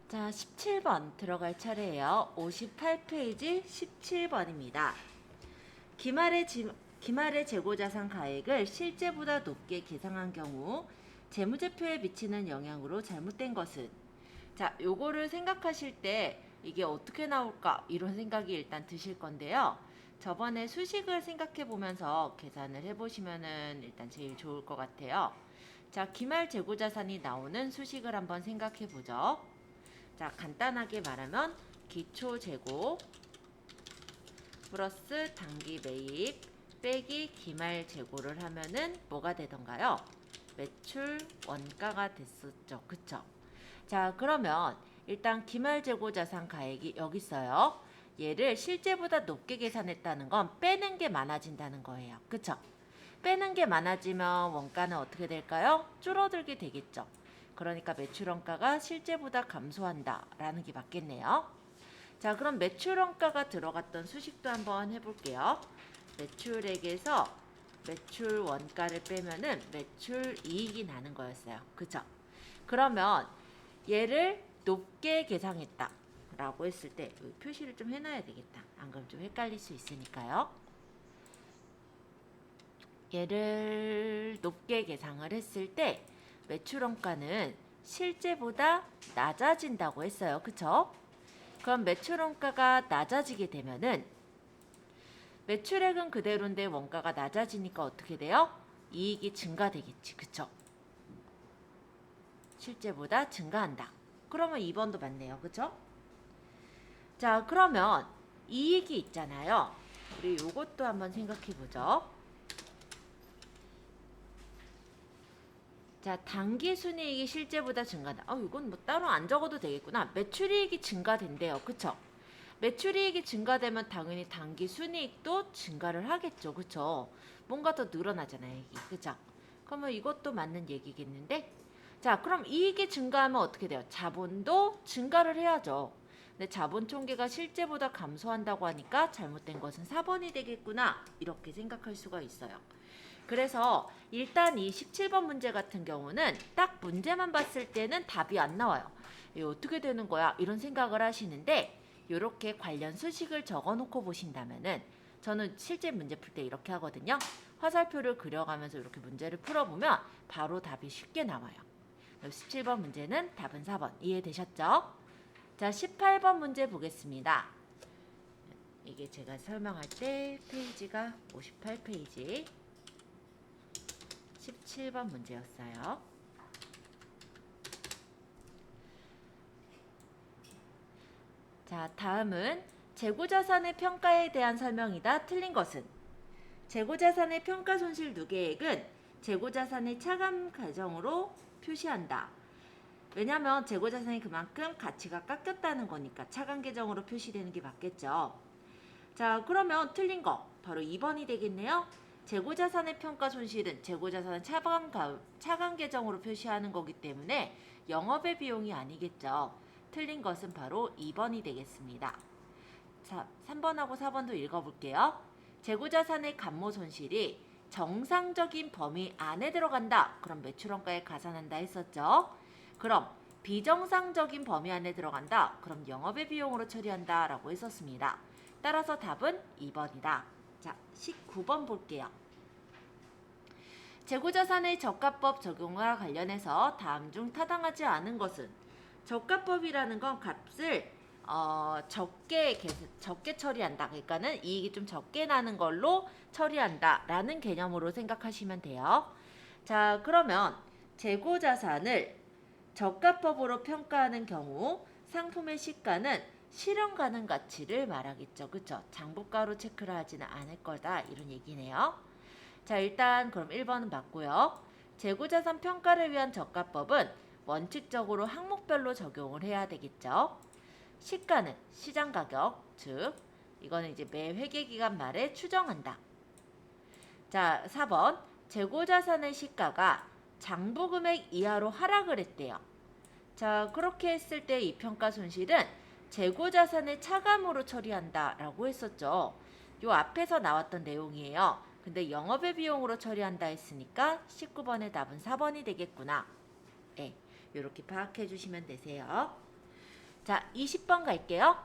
자, 17번 들어갈 차례예요. 58페이지 17번입니다. 기말의 재고자산 가액을 실제보다 높게 계상한 경우 재무제표에 미치는 영향으로 잘못된 것은? 자, 요거를 생각하실 때 이게 어떻게 나올까 이런 생각이 일단 드실 건데요. 저번에 수식을 생각해 보면서 계산을 해보시면은 일단 제일 좋을 것 같아요. 자, 기말 재고자산이 나오는 수식을 한번 생각해 보죠. 자, 간단하게 말하면 기초 재고 플러스 단기 매입 빼기 기말 재고를 하면은 뭐가 되던가요? 매출 원가가 됐었죠. 그쵸? 자, 그러면 일단 기말 재고 자산 가액이 여기 있어요. 얘를 실제보다 높게 계산했다는 건 빼는 게 많아진다는 거예요. 그쵸? 빼는 게 많아지면 원가는 어떻게 될까요? 줄어들게 되겠죠. 그러니까 매출 원가가 실제보다 감소한다 라는 게 맞겠네요. 자, 그럼 매출 원가가 들어갔던 수식도 한번 해볼게요. 매출액에서 매출 원가를 빼면은 매출 이익이 나는 거였어요. 그쵸? 그러면 얘를 높게 계상했다 라고 했을 때 표시를 좀 해놔야 되겠다. 안 그러면 좀 헷갈릴 수 있으니까요. 얘를 높게 계상을 했을 때 매출원가는 실제보다 낮아진다고 했어요. 그쵸? 그럼 매출원가가 낮아지게 되면은 매출액은 그대로인데 원가가 낮아지니까 어떻게 돼요? 이익이 증가되겠지. 그쵸? 실제보다 증가한다. 그러면 2번도 맞네요. 그쵸? 자, 그러면 이익이 있잖아요. 우리 요것도 한번 생각해 보죠. 자, 단기 순이익이 실제보다 증가한다. 이건 뭐 따로 안 적어도 되겠구나. 매출이익이 증가된대요. 그쵸? 매출이익이 증가되면 당연히 단기 순이익도 증가를 하겠죠. 그쵸? 뭔가 더 늘어나잖아요. 이게. 그쵸? 그러면 이것도 맞는 얘기겠는데? 자, 그럼 이익이 증가하면 어떻게 돼요? 자본도 증가를 해야죠. 근데 자본 총계가 실제보다 감소한다고 하니까 잘못된 것은 4번이 되겠구나. 이렇게 생각할 수가 있어요. 그래서 일단 이 17번 문제 같은 경우는 딱 문제만 봤을 때는 답이 안 나와요. 이게 어떻게 되는 거야? 이런 생각을 하시는데 이렇게 관련 수식을 적어놓고 보신다면은 저는 실제 문제 풀 때 이렇게 하거든요. 화살표를 그려가면서 이렇게 문제를 풀어보면 바로 답이 쉽게 나와요. 17번 문제는 답은 4번. 이해되셨죠? 자, 18번 문제 보겠습니다. 이게 제가 설명할 때 페이지가 58페이지 17번 문제였어요. 자, 다음은 재고자산의 평가에 대한 설명이다. 틀린 것은? 재고자산의 평가 손실 누계액은 재고자산의 차감 과정으로 표시한다. 왜냐하면 재고자산이 그만큼 가치가 깎였다는 거니까 차감 계정으로 표시되는 게 맞겠죠. 자, 그러면 틀린 거 바로 2번이 되겠네요. 재고자산의 평가 손실은 재고자산을 차감 계정으로 표시하는 거기 때문에 영업의 비용이 아니겠죠. 틀린 것은 바로 2번이 되겠습니다. 자, 3번하고 4번도 읽어볼게요. 재고자산의 감모 손실이 정상적인 범위 안에 들어간다. 그럼 매출원가에 가산한다 했었죠. 그럼 비정상적인 범위 안에 들어간다. 그럼 영업의 비용으로 처리한다 라고 했었습니다. 따라서 답은 2번이다. 자, 19번 볼게요. 재고자산의 저가법 적용과 관련해서 다음 중 타당하지 않은 것은? 저가법이라는 건 값을 적게 처리한다. 그러니까는 이익이 좀 적게 나는 걸로 처리한다 라는 개념으로 생각하시면 돼요. 자, 그러면 재고자산을 저가법으로 평가하는 경우 상품의 시가는 실현 가능 가치를 말하겠죠. 그쵸? 장부가로 체크를 하지는 않을 거다. 이런 얘기네요. 자, 일단 그럼 1번은 맞고요. 재고자산 평가를 위한 저가법은 원칙적으로 항목별로 적용을 해야 되겠죠. 시가는 시장 가격, 즉 이거는 이제 매 회계기간 말에 추정한다. 자, 4번 재고자산의 시가가 장부금액 이하로 하락을 했대요. 자, 그렇게 했을 때 이 평가 손실은 재고자산의 차감으로 처리한다 라고 했었죠. 요 앞에서 나왔던 내용이에요. 근데 영업의 비용으로 처리한다 했으니까 19번의 답은 4번이 되겠구나. 네, 이렇게 파악해 주시면 되세요. 자, 20번 갈게요.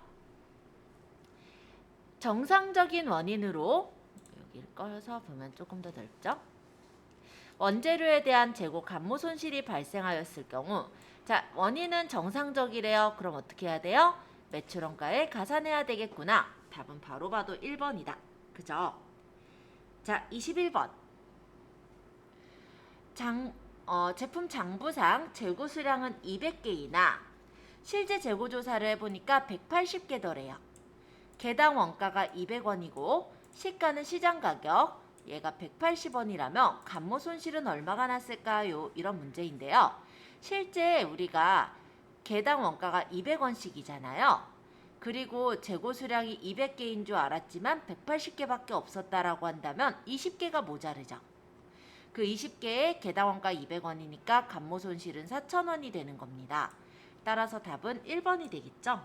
정상적인 원인으로 여기를 꺼서 보면 조금 더 넓죠? 원재료에 대한 재고 감모 손실이 발생하였을 경우 자, 원인은 정상적이래요. 그럼 어떻게 해야 돼요? 매출원가에 가산해야 되겠구나. 답은 바로 봐도 1번이다. 그죠? 자, 21번. 제품 장부상 재고 수량은 200개이나 실제 재고 조사를 해보니까 180개더래요. 개당 원가가 200원이고 시가는 시장 가격 얘가 180원이라면 감모 손실은 얼마가 났을까요? 이런 문제인데요. 실제 우리가 개당 원가가 200원씩이잖아요. 그리고 재고 수량이 200개인 줄 알았지만 180개밖에 없었다라고 한다면 20개가 모자르죠. 그 20개에 개당 원가 200원이니까 감모 손실은 4,000원이 되는 겁니다. 따라서 답은 1번이 되겠죠.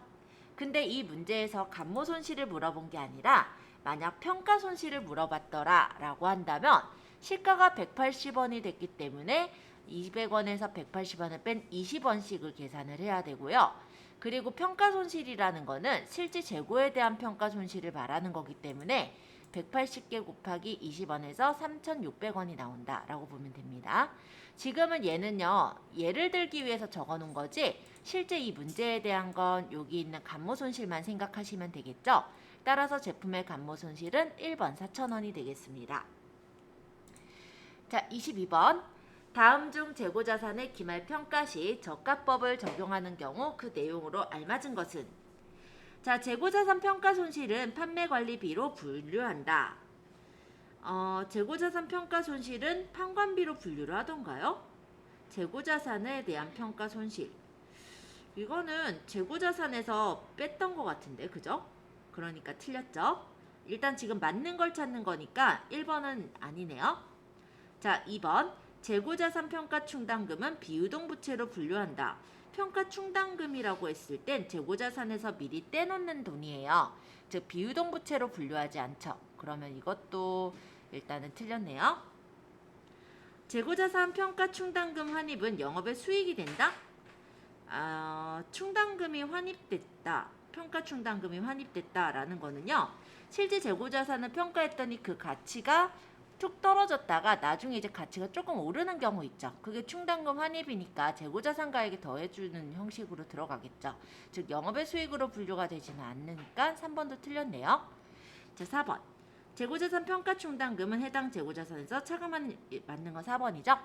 근데 이 문제에서 감모 손실을 물어본 게 아니라 만약 평가 손실을 물어봤더라 라고 한다면 시가가 180원이 됐기 때문에 200원에서 180원을 뺀 20원씩을 계산을 해야 되고요. 그리고 평가 손실이라는 거는 실제 재고에 대한 평가 손실을 말하는 거기 때문에 180개 곱하기 20원에서 3,600원이 나온다 라고 보면 됩니다. 지금은 얘는요. 예를 들기 위해서 적어놓은 거지 실제 이 문제에 대한 건 여기 있는 감모 손실만 생각하시면 되겠죠. 따라서 제품의 감모 손실은 1번 4,000원이 되겠습니다. 자, 22번. 다음 중 재고자산의 기말평가 시 저가법을 적용하는 경우 그 내용으로 알맞은 것은? 자, 재고자산 평가 손실은 판매관리비로 분류한다. 재고자산 평가 손실은 판관비로 분류를 하던가요? 재고자산에 대한 평가 손실. 이거는 재고자산에서 뺐던 것 같은데, 그죠? 그러니까 틀렸죠? 일단 지금 맞는 걸 찾는 거니까 1번은 아니네요. 자, 2번. 재고자산 평가 충당금은 비유동부채로 분류한다. 평가 충당금이라고 했을 땐 재고자산에서 미리 떼놓는 돈이에요. 즉 비유동부채로 분류하지 않죠. 그러면 이것도 일단은 틀렸네요. 재고자산 평가 충당금 환입은 영업의 수익이 된다? 충당금이 환입됐다. 평가 충당금이 환입됐다라는 거는요. 실제 재고자산을 평가했더니 그 가치가 툭 떨어졌다가 나중에 이제 가치가 조금 오르는 경우 있죠. 그게 충당금 환입이니까 재고자산가액에 더해주는 형식으로 들어가겠죠. 즉 영업의 수익으로 분류가 되지는 않으니까 3번도 틀렸네요. 자, 4번. 재고자산 평가 충당금은 해당 재고자산에서 차감하는 맞는 건 4번이죠.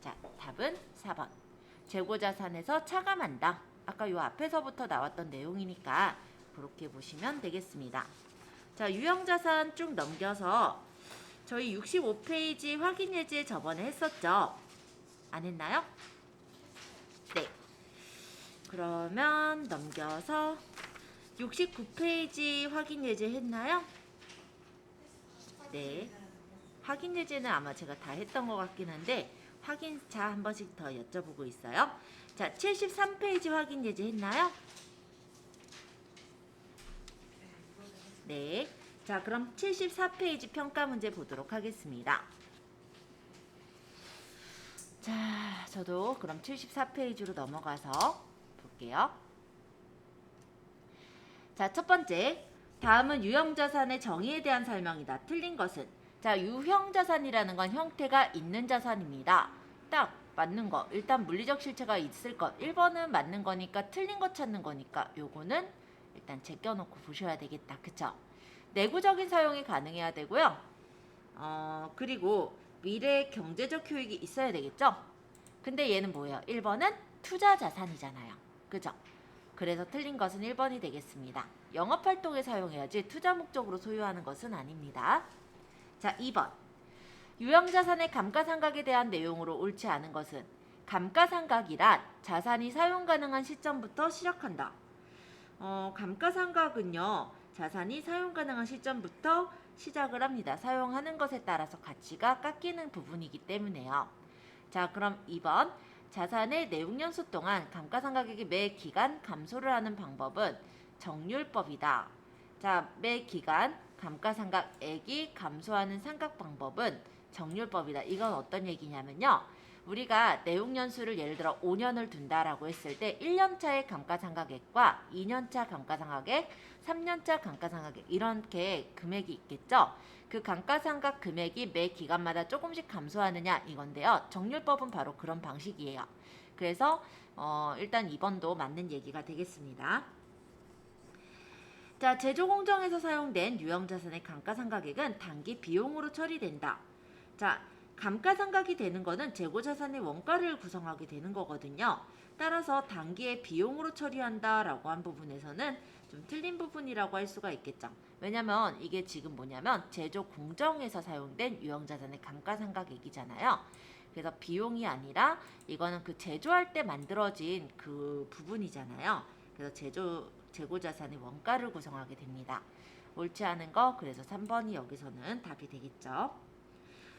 자, 답은 4번. 재고자산에서 차감한다. 아까 요 앞에서부터 나왔던 내용이니까 그렇게 보시면 되겠습니다. 자, 유형자산 쭉 넘겨서 저희 65페이지 확인 예제 저번에 했었죠? 안 했나요? 네. 그러면 넘겨서 69페이지 확인 예제 했나요? 네. 확인 예제는 아마 제가 다 했던 것 같긴 한데 확인차 한 번씩 더 여쭤보고 있어요. 자, 73페이지 확인 예제 했나요? 네. 자, 그럼 74페이지 평가 문제 보도록 하겠습니다. 자, 저도 그럼 74페이지로 넘어가서 볼게요. 자, 첫 번째. 다음은 유형자산의 정의에 대한 설명이다. 틀린 것은? 자, 유형자산이라는 건 형태가 있는 자산입니다. 딱 맞는 거. 일단 물리적 실체가 있을 것. 1번은 맞는 거니까 틀린 거 찾는 거니까 요거는 일단 제껴놓고 보셔야 되겠다. 그쵸? 내구적인 사용이 가능해야 되고요. 그리고 미래의 경제적 효익이 있어야 되겠죠? 근데 얘는 뭐예요? 1번은 투자 자산이잖아요. 그죠? 그래서 틀린 것은 1번이 되겠습니다. 영업활동에 사용해야지 투자 목적으로 소유하는 것은 아닙니다. 자, 2번. 유형자산의 감가상각에 대한 내용으로 옳지 않은 것은? 감가상각이란 자산이 사용 가능한 시점부터 시작한다. 감가상각은요. 자산이 사용 가능한 시점부터 시작을 합니다. 사용하는 것에 따라서 가치가 깎이는 부분이기 때문에요. 자, 그럼 2번. 자산의 내용연수 동안 감가상각액이 매 기간 감소를 하는 방법은 정률법이다. 자, 매 기간 감가상각액이 감소하는 상각 방법은 정률법이다. 이건 어떤 얘기냐면요. 우리가 내용연수를 예를 들어 5년을 둔다라고 했을 때 1년차의 감가상각액과 2년차 감가상각액, 3년차 감가상각액 이렇게 금액이 있겠죠. 그 감가상각 금액이 매 기간마다 조금씩 감소하느냐 이건데요. 정률법은 바로 그런 방식이에요. 그래서 일단 2번도 맞는 얘기가 되겠습니다. 자, 제조공정에서 사용된 유형자산의 감가상각액은 단기 비용으로 처리된다. 자, 감가상각이 되는 거는 재고자산의 원가를 구성하게 되는 거거든요. 따라서 단기의 비용으로 처리한다라고 한 부분에서는 좀 틀린 부분이라고 할 수가 있겠죠. 왜냐면 이게 지금 뭐냐면 제조공정에서 사용된 유형자산의 감가상각액이잖아요. 그래서 비용이 아니라 이거는 그 제조할 때 만들어진 그 부분이잖아요. 그래서 재고자산의 원가를 구성하게 됩니다. 옳지 않은 거 그래서 3번이 여기서는 답이 되겠죠.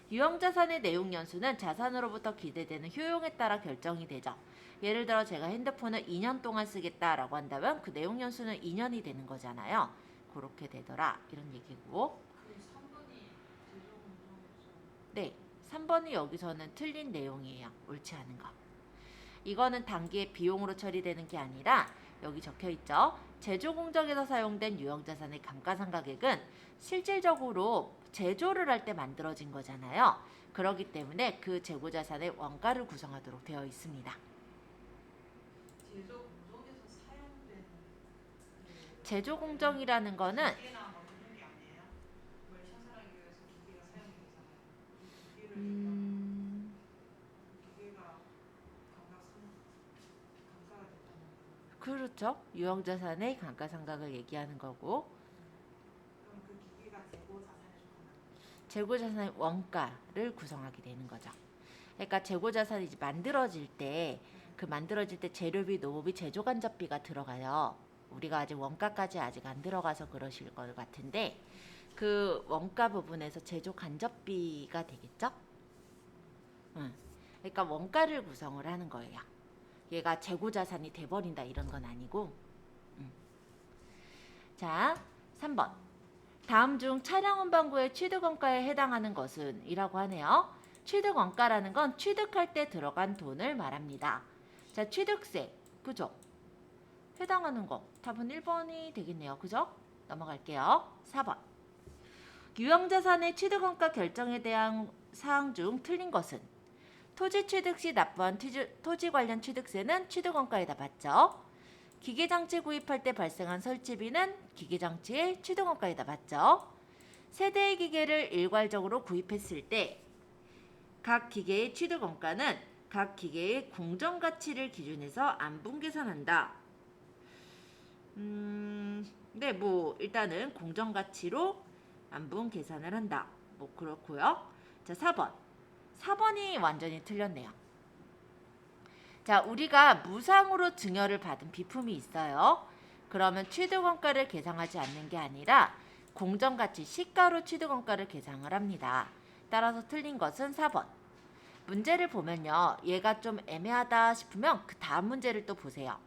유형자산의 내용연수는 자산으로부터 기대되는 효용에 따라 결정이 되죠. 예를 들어 제가 핸드폰을 2년 동안 쓰겠다라고 한다면 그 내용연수는 2년이 되는 거잖아요. 그렇게 되더라 이런 얘기고. 네, 3번이 여기서는 틀린 내용이에요. 옳지 않은 거. 이거는 단기의 비용으로 처리되는 게 아니라 여기 적혀있죠. 제조공정에서 사용된 유형자산의 감가상각액은 실질적으로 제조를 할 때 만들어진 거잖아요. 그렇기 때문에 그 재고자산의 원가를 구성하도록 되어 있습니다. 제조공정에서 사용된 제조공정이라는 거는 기계나 뭐 이런 게 아니에요? 뭘 생산하기 위해서 기계가 사용이 되잖아요. 기계가 감가가 됐다는 거. 그렇죠. 유형자산의 감가상각을 얘기하는 거고 그럼 그 기계가 재고 자산에 속하나요? 재고자산의 원가를 구성하게 되는 거죠. 그러니까 재고자산이 이제 만들어질 때 그 만들어질 때 재료비, 노무비, 제조간접비가 들어가요. 우리가 아직 원가까지 아직 안 들어가서 그러실 것 같은데 그 원가 부분에서 제조간접비가 되겠죠? 그러니까 원가를 구성을 하는 거예요. 얘가 재고자산이 돼버린다 이런 건 아니고. 자, 3번. 다음 중 차량 운반구의 취득원가에 해당하는 것은? 이라고 하네요. 취득원가라는 건 취득할 때 들어간 돈을 말합니다. 자, 취득세. 그죠? 해당하는 거. 답은 1번이 되겠네요. 그죠? 넘어갈게요. 4번. 유형자산의 취득원가 결정에 대한 사항 중 틀린 것은? 토지 취득 시 납부한 토지 관련 취득세는 취득원가에다 받죠. 기계장치 구입할 때 발생한 설치비는 기계장치의 취득원가에다 받죠. 세대의 기계를 일괄적으로 구입했을 때 각 기계의 취득원가는 각 기계의 공정가치를 기준해서 안분 계산한다. 네, 뭐 일단은 공정가치로 안분 계산을 한다. 뭐 그렇고요. 자, 4번. 4번이 완전히 틀렸네요. 자, 우리가 무상으로 증여를 받은 비품이 있어요. 그러면 취득원가를 계상하지 않는 게 아니라 공정가치 시가로 취득원가를 계상을 합니다. 따라서 틀린 것은 4번. 문제를 보면요. 얘가 좀 애매하다 싶으면 그 다음 문제를 또 보세요.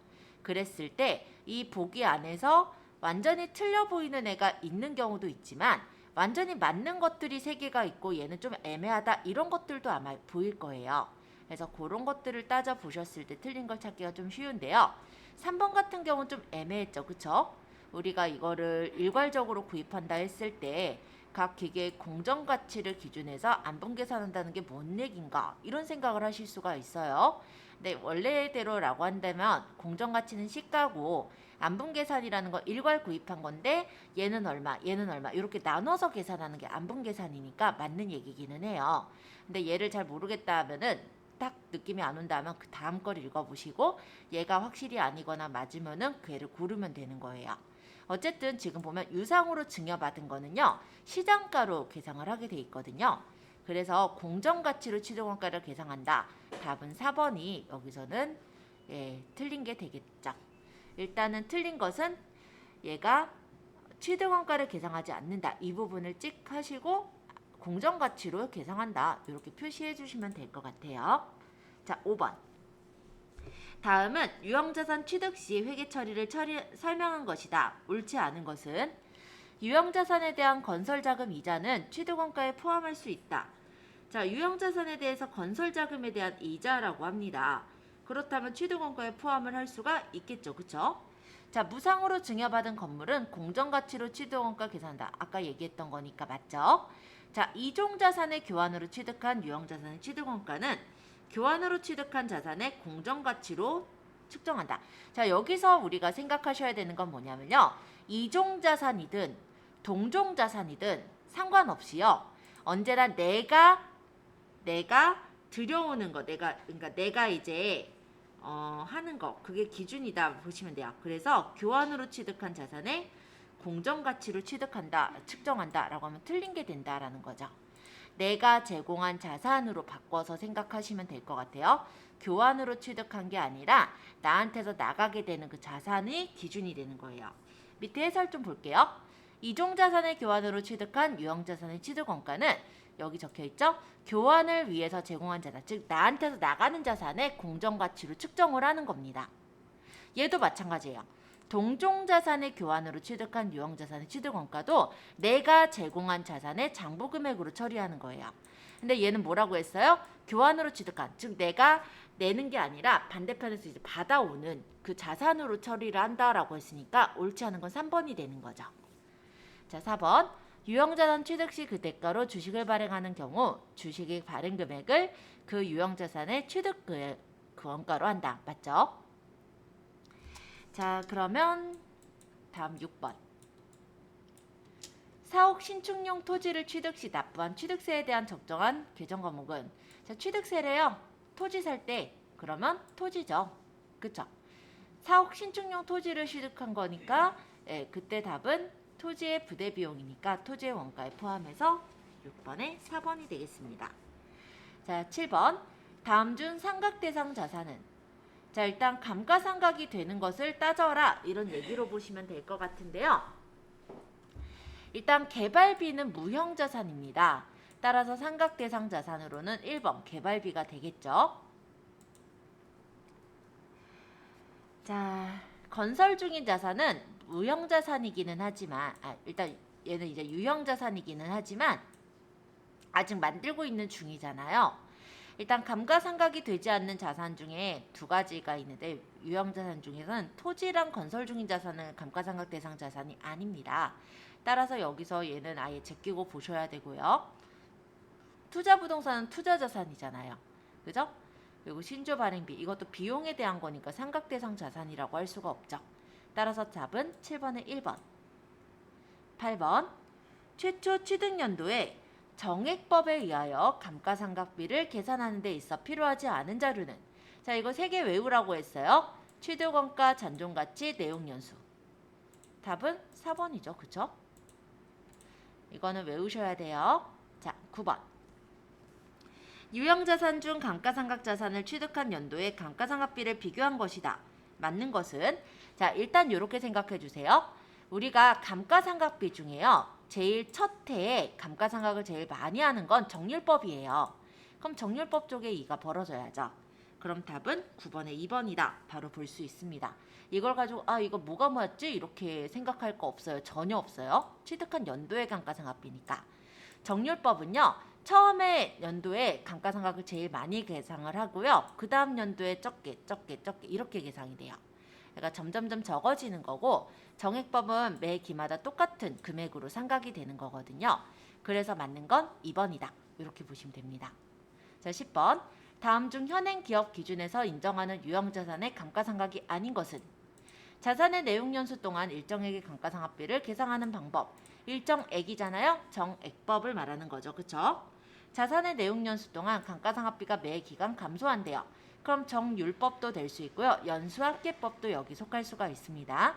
그랬을 때 이 보기 안에서 완전히 틀려 보이는 애가 있는 경우도 있지만 완전히 맞는 것들이 3개가 있고 얘는 좀 애매하다 이런 것들도 아마 보일 거예요. 그래서 그런 것들을 따져보셨을 때 틀린 걸 찾기가 좀 쉬운데요. 3번 같은 경우는 좀 애매했죠. 그쵸? 우리가 이거를 일괄적으로 구입한다 했을 때 각 기계의 공정가치를 기준해서 안분 계산한다는 게 뭔 얘긴가 이런 생각을 하실 수가 있어요. 근데 원래대로라고 한다면 공정가치는 시가고 안분 계산이라는 건 일괄 구입한 건데 얘는 얼마 얘는 얼마 이렇게 나눠서 계산하는 게 안분 계산이니까 맞는 얘기기는 해요. 근데 얘를 잘 모르겠다 하면은 딱 느낌이 안 온다 하면 그 다음 걸 읽어보시고 얘가 확실히 아니거나 맞으면은 그 애를 고르면 되는 거예요. 어쨌든 지금 보면 유상으로 증여받은 거는요. 시장가로 계상을 하게 돼 있거든요. 그래서 공정가치로 취득원가를 계상한다. 답은 4번이 여기서는 틀린 게 되겠죠. 일단은 틀린 것은 얘가 취득원가를 계상하지 않는다. 이 부분을 찍 하시고 공정가치로 계상한다. 이렇게 표시해 주시면 될 것 같아요. 자, 5번. 다음은 유형자산 취득 시 회계 처리를 설명한 것이다. 옳지 않은 것은? 유형자산에 대한 건설자금 이자는 취득원가에 포함할 수 있다. 자, 유형자산에 대해서 건설자금에 대한 이자라고 합니다. 그렇다면 취득원가에 포함을 할 수가 있겠죠. 그쵸? 자, 무상으로 증여받은 건물은 공정가치로 취득원가 계산한다. 아까 얘기했던 거니까 맞죠? 자, 이종자산의 교환으로 취득한 유형자산의 취득원가는 교환으로 취득한 자산의 공정가치로 측정한다. 자, 여기서 우리가 생각하셔야 되는 건 뭐냐면요. 이종자산이든 동종자산이든 상관없이요. 언제나 내가 들여오는 거, 그러니까 내가 이제 하는 거, 그게 기준이다 보시면 돼요. 그래서 교환으로 취득한 자산의 공정가치로 취득한다, 측정한다라고 하면 틀린 게 된다라는 거죠. 내가 제공한 자산으로 바꿔서 생각하시면 될 것 같아요. 교환으로 취득한 게 아니라 나한테서 나가게 되는 그 자산이 기준이 되는 거예요. 밑에 해설 좀 볼게요. 이종자산의 교환으로 취득한 유형자산의 취득원가는 여기 적혀있죠? 교환을 위해서 제공한 자산, 즉 나한테서 나가는 자산의 공정가치로 측정을 하는 겁니다. 얘도 마찬가지예요. 동종자산의 교환으로 취득한 유형자산의 취득원가도 내가 제공한 자산의 장부금액으로 처리하는 거예요. 근데 얘는 뭐라고 했어요? 교환으로 취득한, 즉 내가 내는 게 아니라 반대편에서 이제 받아오는 그 자산으로 처리를 한다라고 했으니까 옳지 않은 건 3번이 되는 거죠. 자, 4번. 유형자산 취득 시 그 대가로 주식을 발행하는 경우 주식의 발행 금액을 그 유형자산의 취득 그 원가로 한다. 맞죠? 자, 그러면 다음 6번. 사옥 신축용 토지를 취득 시 납부한 취득세에 대한 적정한 계정 과목은, 자, 취득세래요. 토지 살 때 그러면 토지죠. 그쵸? 사옥 신축용 토지를 취득한 거니까 그때 답은 토지의 부대 비용이니까 토지의 원가에 포함해서 6번에 4번이 되겠습니다. 자, 7번. 다음 중 삼각 대상 자산은, 자, 일단 감가상각이 되는 것을 따져라, 이런 얘기로 보시면 될 것 같은데요. 일단 개발비는 무형자산입니다. 따라서 삼각 대상 자산으로는 1번 개발비가 되겠죠. 자, 건설 중인 자산은 무형자산이기는 하지만, 일단 얘는 이제 유형자산이기는 하지만 아직 만들고 있는 중이잖아요. 일단 감가상각이 되지 않는 자산 중에 두 가지가 있는데, 유형자산 중에서는 토지랑 건설 중인 자산은 감가상각 대상 자산이 아닙니다. 따라서 여기서 얘는 아예 제끼고 보셔야 되고요. 투자부동산은 투자자산이잖아요. 그죠? 그리고 신주 발행비, 이것도 비용에 대한 거니까 상각대상 자산이라고 할 수가 없죠. 따라서 답은 7번에 1번. 8번. 최초 취득연도에 정액법에 의하여 감가상각비를 계산하는 데 있어 필요하지 않은 자료는, 자, 이거 3개 외우라고 했어요. 취득원가, 잔존가치, 내용연수. 답은 4번이죠. 그쵸? 이거는 외우셔야 돼요. 자, 9번. 유형자산 중 감가상각자산을 취득한 연도에 감가상각비를 비교한 것이다. 맞는 것은, 자, 일단 이렇게 생각해 주세요. 우리가 감가상각비 중에요, 제일 첫 해에 감가상각을 제일 많이 하는 건 정률법이에요. 그럼 정률법 쪽에 2가 벌어져야죠. 그럼 답은 9번에 2번이다. 바로 볼 수 있습니다. 이걸 가지고 이거 뭐가 뭐였지? 이렇게 생각할 거 없어요. 전혀 없어요. 취득한 연도의 감가상각비니까. 정률법은요, 처음에 연도에 감가상각을 제일 많이 계상을 하고요. 그 다음 연도에 적게 이렇게 계상이 돼요. 그러니까 점점점 적어지는 거고, 정액법은 매 기마다 똑같은 금액으로 상각이 되는 거거든요. 그래서 맞는 건 2번이다. 이렇게 보시면 됩니다. 자, 10번. 다음 중 현행 기업 기준에서 인정하는 유형자산의 감가상각이 아닌 것은, 자산의 내용연수 동안 일정액의 감가상각비를 계상하는 방법. 일정액이잖아요. 정액법을 말하는 거죠. 그쵸? 자산의 내용연수 동안 감가상각비가 매 기간 감소한대요. 그럼 정율법도 될 수 있고요. 연수합계법도 여기 속할 수가 있습니다.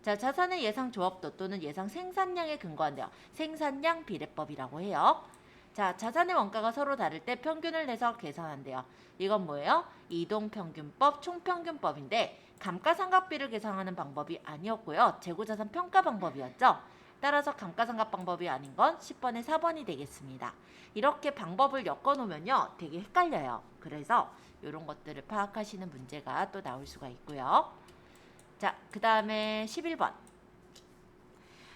자, 자산의 예상조합도 또는 예상 생산량에 근거한대요. 생산량 비례법이라고 해요. 자, 자산의 원가가 서로 다를 때 평균을 내서 계산한대요. 이건 뭐예요? 이동평균법, 총평균법인데 감가상각비를 계산하는 방법이 아니었고요. 재고자산 평가 방법이었죠. 따라서 감가상각 방법이 아닌 건 10번에 4번이 되겠습니다. 이렇게 방법을 엮어놓으면요, 되게 헷갈려요. 그래서 이런 것들을 파악하시는 문제가 또 나올 수가 있고요. 자, 그 다음에 11번.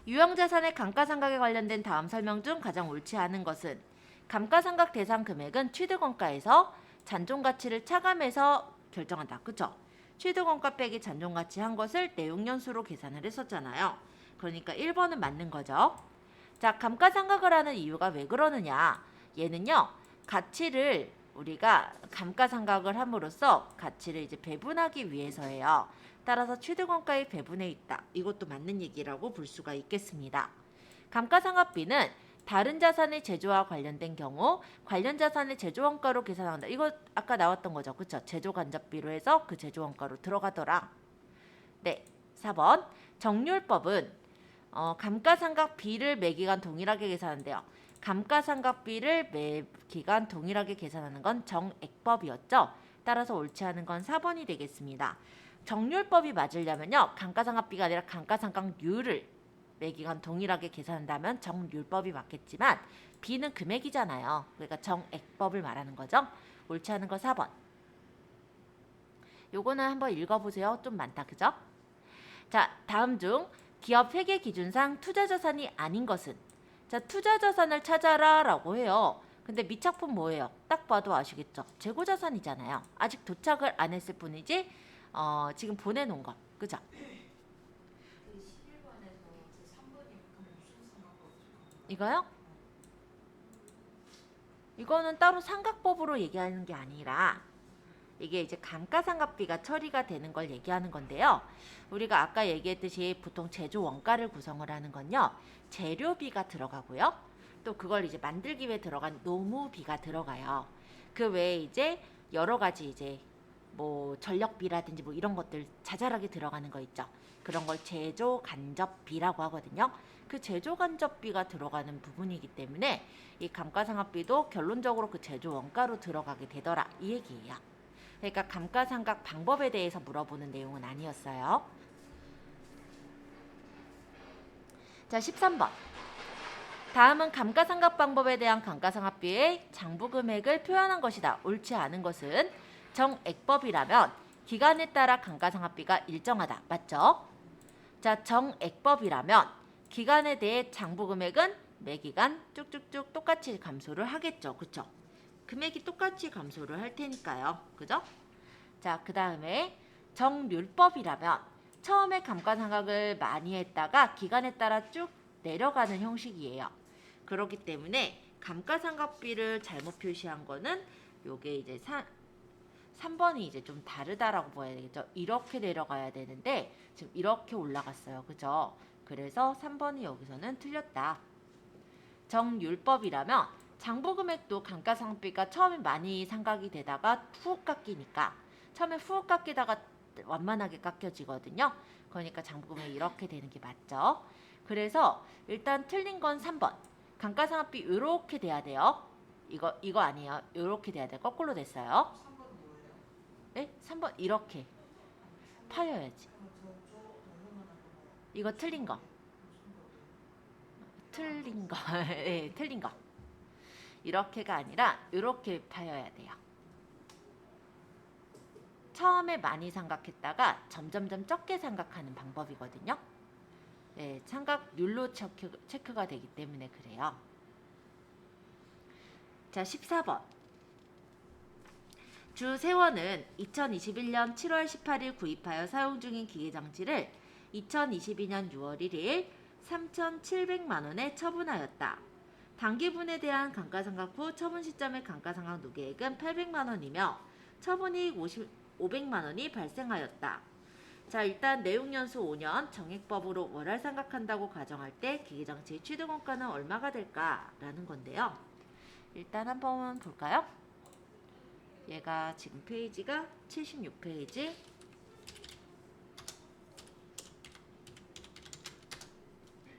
유형자산의 감가상각에 관련된 다음 설명 중 가장 옳지 않은 것은, 감가상각 대상 금액은 취득원가에서 잔존가치를 차감해서 결정한다. 그쵸? 취득원가 빼기 잔존가치 한 것을 내용연수로 계산을 했었잖아요. 그러니까 1번은 맞는 거죠. 자, 감가상각을 하는 이유가 왜 그러느냐? 얘는요, 가치를 우리가 감가상각을 함으로써 가치를 이제 배분하기 위해서예요. 따라서 취득원가의 배분에 있다. 이것도 맞는 얘기라고 볼 수가 있겠습니다. 감가상각비는 다른 자산의 제조와 관련된 경우 관련 자산의 제조원가로 계산한다. 이거 아까 나왔던 거죠. 그쵸? 제조간접비로 해서 그 제조원가로 들어가더라. 네, 4번. 정률법은 감가상각비를 매기간 동일하게 계산한대요. 감가상각비를 매기간 동일하게 계산하는 건 정액법이었죠. 따라서 옳지 않은 건 4번이 되겠습니다. 정률법이 맞으려면요. 감가상각비가 아니라 감가상각률을 매기간 동일하게 계산한다면 정률법이 맞겠지만 B는 금액이잖아요. 그러니까 정액법을 말하는 거죠. 옳지 않은 거 4번. 요거는 한번 읽어보세요. 좀 많다. 그죠? 자, 다음 중 기업 회계 기준상 투자자산이 아닌 것은? 자, 투자자산을 찾아라 라고 해요. 근데 미착품 뭐예요? 딱 봐도 아시겠죠? 재고자산이잖아요. 아직 도착을 안 했을 뿐이지 지금 보내놓은 거. 그죠? 이거요? 이거는 따로 상각법으로 얘기하는 게 아니라 이게 이제 감가상각비가 처리가 되는 걸 얘기하는 건데요. 우리가 아까 얘기했듯이 보통 제조 원가를 구성을 하는 건요. 재료비가 들어가고요. 또 그걸 이제 만들기 위해 들어간 노무비가 들어가요. 그 외에 이제 여러 가지 이제 뭐 전력비라든지 뭐 이런 것들 자잘하게 들어가는 거 있죠. 그런 걸 제조 간접비라고 하거든요. 그 제조 간접비가 들어가는 부분이기 때문에 이 감가상각비도 결론적으로 그 제조 원가로 들어가게 되더라. 이 얘기예요. 그러니까 감가상각 방법에 대해서 물어보는 내용은 아니었어요. 자, 13번. 다음은 감가상각 방법에 대한 감가상각비의 장부금액을 표현한 것이다. 옳지 않은 것은 정액법이라면 기간에 따라 감가상각비가 일정하다. 맞죠? 자, 정액법이라면 기간에 대해 장부금액은 매기간 쭉쭉쭉 똑같이 감소를 하겠죠. 그쵸? 금액이 똑같이 감소를 할 테니까요. 그죠? 자, 그 다음에 정률법이라면 처음에 감가상각을 많이 했다가 기간에 따라 쭉 내려가는 형식이에요. 그렇기 때문에 감가상각비를 잘못 표시한 거는 요게 이제 3번이 이제 좀 다르다라고 봐야 되겠죠. 이렇게 내려가야 되는데 지금 이렇게 올라갔어요. 그죠? 그래서 3번이 여기서는 틀렸다. 정률법이라면 장부금액도 감가상각비가 처음에 많이 상각이 되다가 훅 깎이니까 처음에 훅 깎이다가 완만하게 깎여지거든요. 그러니까 장부금액이 이렇게 되는 게 맞죠. 그래서 일단 틀린 건 3번. 감가상각비 이렇게 돼야 돼요. 이거 아니에요. 이렇게 돼야 돼. 거꾸로 됐어요. 3번 뭐예요? 네? 3번 이렇게 파여야지. 이거 틀린 거. 틀린 거. 네, 틀린 거. 이렇게가 아니라 이렇게 파여야 돼요. 처음에 많이 삼각했다가 점점점 적게 삼각하는 방법이거든요. 네, 삼각률로 체크가 되기 때문에 그래요. 자, 14번. 주세원은 2021년 7월 18일 구입하여 사용 중인 기계장치를 2022년 6월 1일 3,700만 원에 처분하였다. 단기분에 대한 감가상각 후 처분 시점의 감가상각 누계액은 800만 원이며 처분이익 500만 원이 발생하였다. 자, 일단 내용연수 5년 정액법으로 월할 상각한다고 가정할 때 기계장치의 취득원가는 얼마가 될까라는 건데요. 일단 한번 볼까요? 얘가 지금 페이지가 76페이지.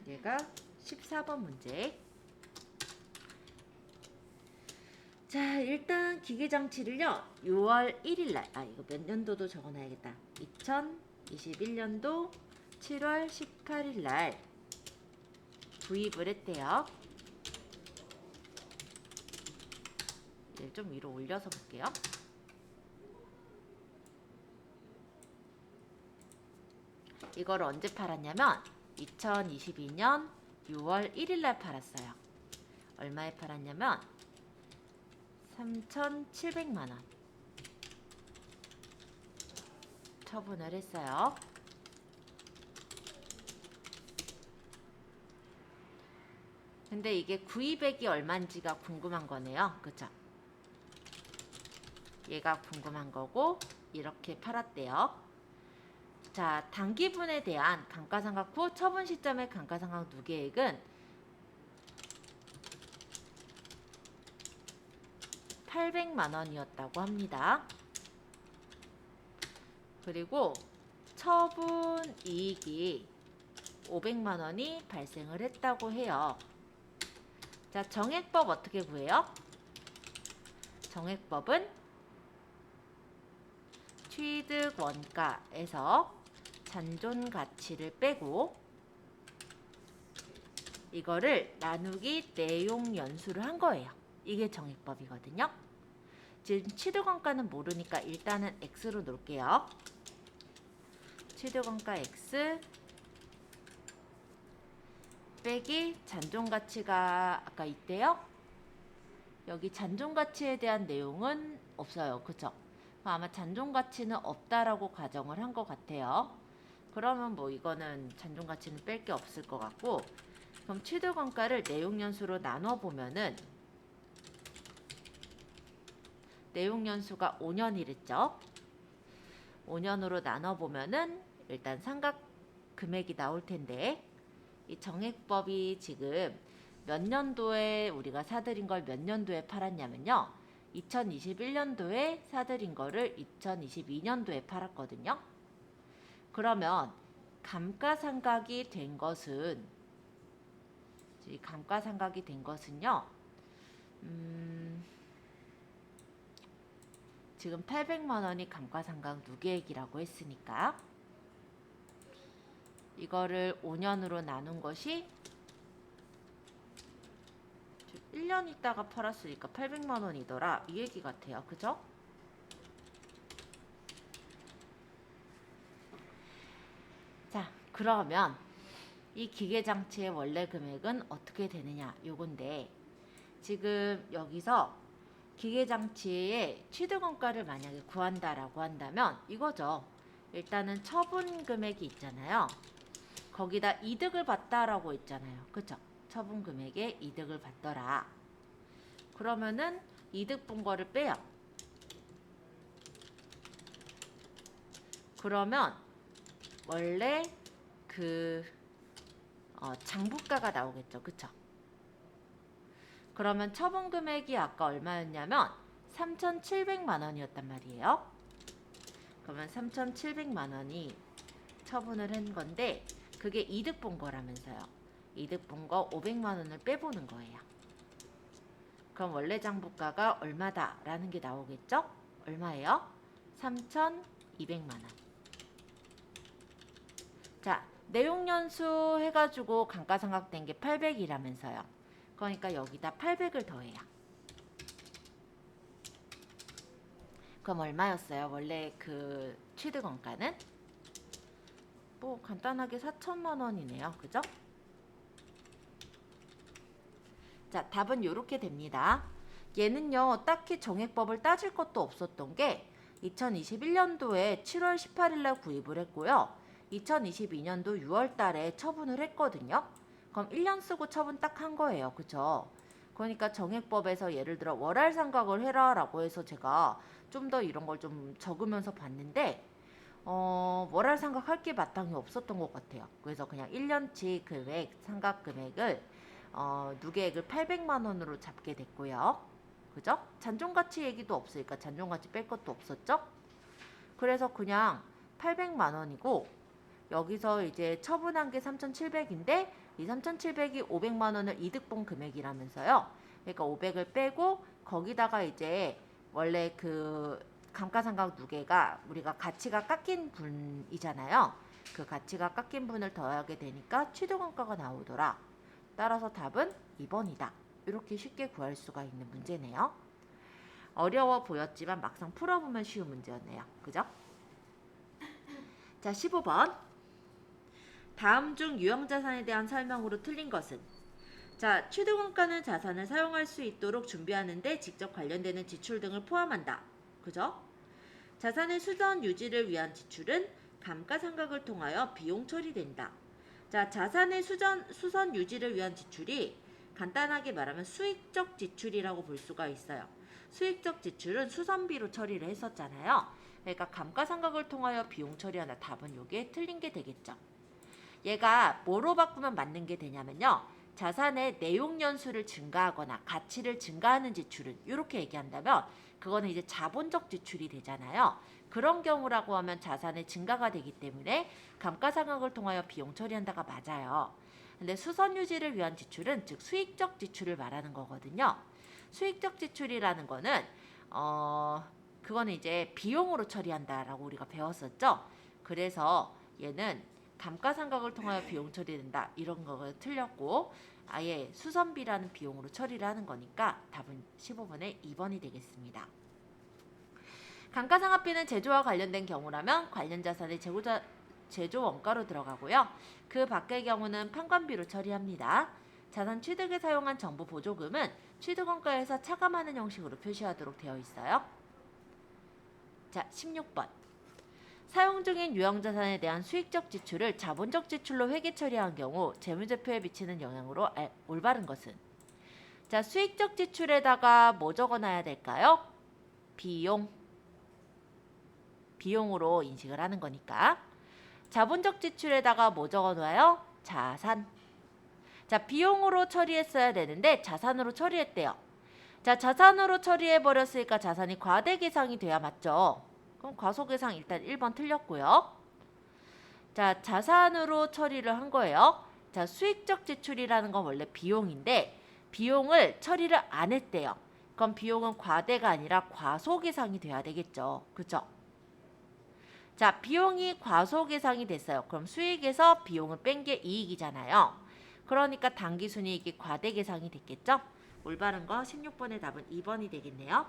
얘가 14번 문제. 자, 일단 기계장치를요 6월 1일날 이거 몇 년도도 적어놔야겠다. 2021년도 7월 18일날 구입을 했대요. 얘를 좀 위로 올려서 볼게요. 이걸 언제 팔았냐면 2022년 6월 1일날 팔았어요. 얼마에 팔았냐면 3,700만 원 처분을 했어요. 근데 이게 구입액이 얼마인지가 궁금한 거네요. 그쵸? 얘가 궁금한 거고 이렇게 팔았대요. 자, 당기분에 대한 감가상각 후 처분 시점의 감가상각 누계액은 800만 원이었다고 합니다. 그리고 처분 이익이 500만 원이 발생을 했다고 해요. 자, 정액법 어떻게 구해요? 정액법은 취득 원가에서 잔존 가치를 빼고 이거를 나누기 내용 연수를 한 거예요. 이게 정액법이거든요. 지금 취득 원가는 모르니까 일단은 X로 놓을게요. 취득 원가 X 빼기 잔존 가치가 아까 있대요. 여기 잔존 가치에 대한 내용은 없어요. 그쵸? 아마 잔존 가치는 없다라고 가정을 한 것 같아요. 그러면 뭐 이거는 잔존 가치는 뺄 게 없을 것 같고, 그럼 취득 원가를 내용 연수로 나눠 보면은 내용 연수가 5년이랬죠. 5년으로 나눠 보면은 일단 상각 금액이 나올 텐데, 이 정액법이 지금 몇 년도에 우리가 사들인 걸 몇 년도에 팔았냐면요. 2021년도에 사들인 거를 2022년도에 팔았거든요. 그러면 감가상각이 된 것은 지금 800만 원이 감가상각 누계액이라고 했으니까 이거를 5년으로 나눈 것이 1년 있다가 팔았으니까 800만 원이더라. 이 얘기 같아요. 그죠? 자, 그러면 이 기계장치의 원래 금액은 어떻게 되느냐 요건데, 지금 여기서 기계장치의 취득원가를 만약에 구한다라고 한다면 이거죠. 일단은 처분 금액이 있잖아요. 거기다 이득을 봤다라고 있잖아요. 그쵸? 처분 금액에 이득을 받더라. 그러면은 이득 본 거를 빼요. 그러면 원래 그 장부가가 나오겠죠. 그쵸? 그러면 처분 금액이 아까 얼마였냐면 3,700만 원이었단 말이에요. 그러면 3,700만 원이 처분을 한 건데 그게 이득 본 거라면서요. 이득 본 거 500만 원을 빼보는 거예요. 그럼 원래 장부가가 얼마다라는 게 나오겠죠? 얼마예요? 3,200만 원. 자, 내용 연수 해가지고 감가상각된 게 800이라면서요. 그러니까 여기다 800을 더해요. 그럼 얼마였어요? 원래 그 취득 원가는? 뭐 간단하게 4천만 원이네요. 그죠? 자, 답은 이렇게 됩니다. 얘는요, 딱히 정액법을 따질 것도 없었던 게 2021년도에 7월 18일 날 구입을 했고요. 2022년도 6월 달에 처분을 했거든요. 그럼 1년 쓰고 처분 딱 한 거예요. 그쵸? 그러니까 정액법에서 예를 들어 월할 상각을 해라 라고 해서 제가 좀 더 이런 걸 좀 적으면서 봤는데 월할 상각할 게 마땅히 없었던 것 같아요. 그래서 그냥 1년치 금액, 상각 금액을 누계액을 800만 원으로 잡게 됐고요. 그죠? 잔존가치 얘기도 없으니까 잔존가치 뺄 것도 없었죠? 그래서 그냥 800만 원이고 여기서 이제 처분한 게 3,700인데 이 3,700이 500만 원을 이득 본 금액이라면서요. 그러니까 500을 빼고 거기다가 이제 원래 그 감가상각 누계가 우리가 가치가 깎인 분이잖아요. 그 가치가 깎인 분을 더하게 되니까 취득원가가 나오더라. 따라서 답은 2번이다. 이렇게 쉽게 구할 수가 있는 문제네요. 어려워 보였지만 막상 풀어보면 쉬운 문제였네요. 그죠? 자, 15번. 다음 중 유형자산에 대한 설명으로 틀린 것은? 자, 취득원가는 자산을 사용할 수 있도록 준비하는 데 직접 관련되는 지출 등을 포함한다. 그죠? 자산의 수선 유지를 위한 지출은 감가상각을 통하여 비용 처리된다. 자, 자산의 수선 유지를 위한 지출이 간단하게 말하면 수익적 지출이라고 볼 수가 있어요. 수익적 지출은 수선비로 처리를 했었잖아요. 그러니까 감가상각을 통하여 비용 처리하나 답은 요게 틀린 게 되겠죠. 얘가 뭐로 바꾸면 맞는 게 되냐면요. 자산의 내용 연수를 증가하거나 가치를 증가하는 지출은 이렇게 얘기한다면 그거는 이제 자본적 지출이 되잖아요. 그런 경우라고 하면 자산의 증가가 되기 때문에 감가상각을 통하여 비용 처리한다가 맞아요. 근데 수선 유지를 위한 지출은 즉 수익적 지출을 말하는 거거든요. 수익적 지출이라는 거는 그거는 이제 비용으로 처리한다라고 우리가 배웠었죠. 그래서 얘는 감가상각을 통하여 비용 처리된다 이런 거가 틀렸고 아예 수선비라는 비용으로 처리를 하는 거니까 답은 15번에 2번이 되겠습니다. 감가상각비는 제조와 관련된 경우라면 관련 자산의 제조 원가로 들어가고요. 그 밖의 경우는 판관비로 처리합니다. 자산 취득에 사용한 정부 보조금은 취득원가에서 차감하는 형식으로 표시하도록 되어 있어요. 자, 16번. 사용 중인 유형자산에 대한 수익적 지출을 자본적 지출로 회계 처리한 경우 재무제표에 미치는 영향으로 올바른 것은? 자, 수익적 지출에다가 뭐 적어놔야 될까요? 비용으로 인식을 하는 거니까. 자본적 지출에다가 뭐 적어놔요? 자산. 자, 비용으로 처리했어야 되는데 자산으로 처리했대요. 자, 자산으로 처리해버렸으니까 자산이 과대계상이 돼야 맞죠? 그럼 과소계상 일단 1번 틀렸고요. 자, 자산으로 처리를 한 거예요. 자, 수익적 지출이라는 건 원래 비용인데 비용을 처리를 안 했대요. 그럼 비용은 과대가 아니라 과소계상이 돼야 되겠죠. 그죠? 자, 비용이 과소계상이 됐어요. 그럼 수익에서 비용을 뺀 게 이익이잖아요. 그러니까 당기순이익이 과대계상이 됐겠죠? 올바른 거 16번의 답은 2번이 되겠네요.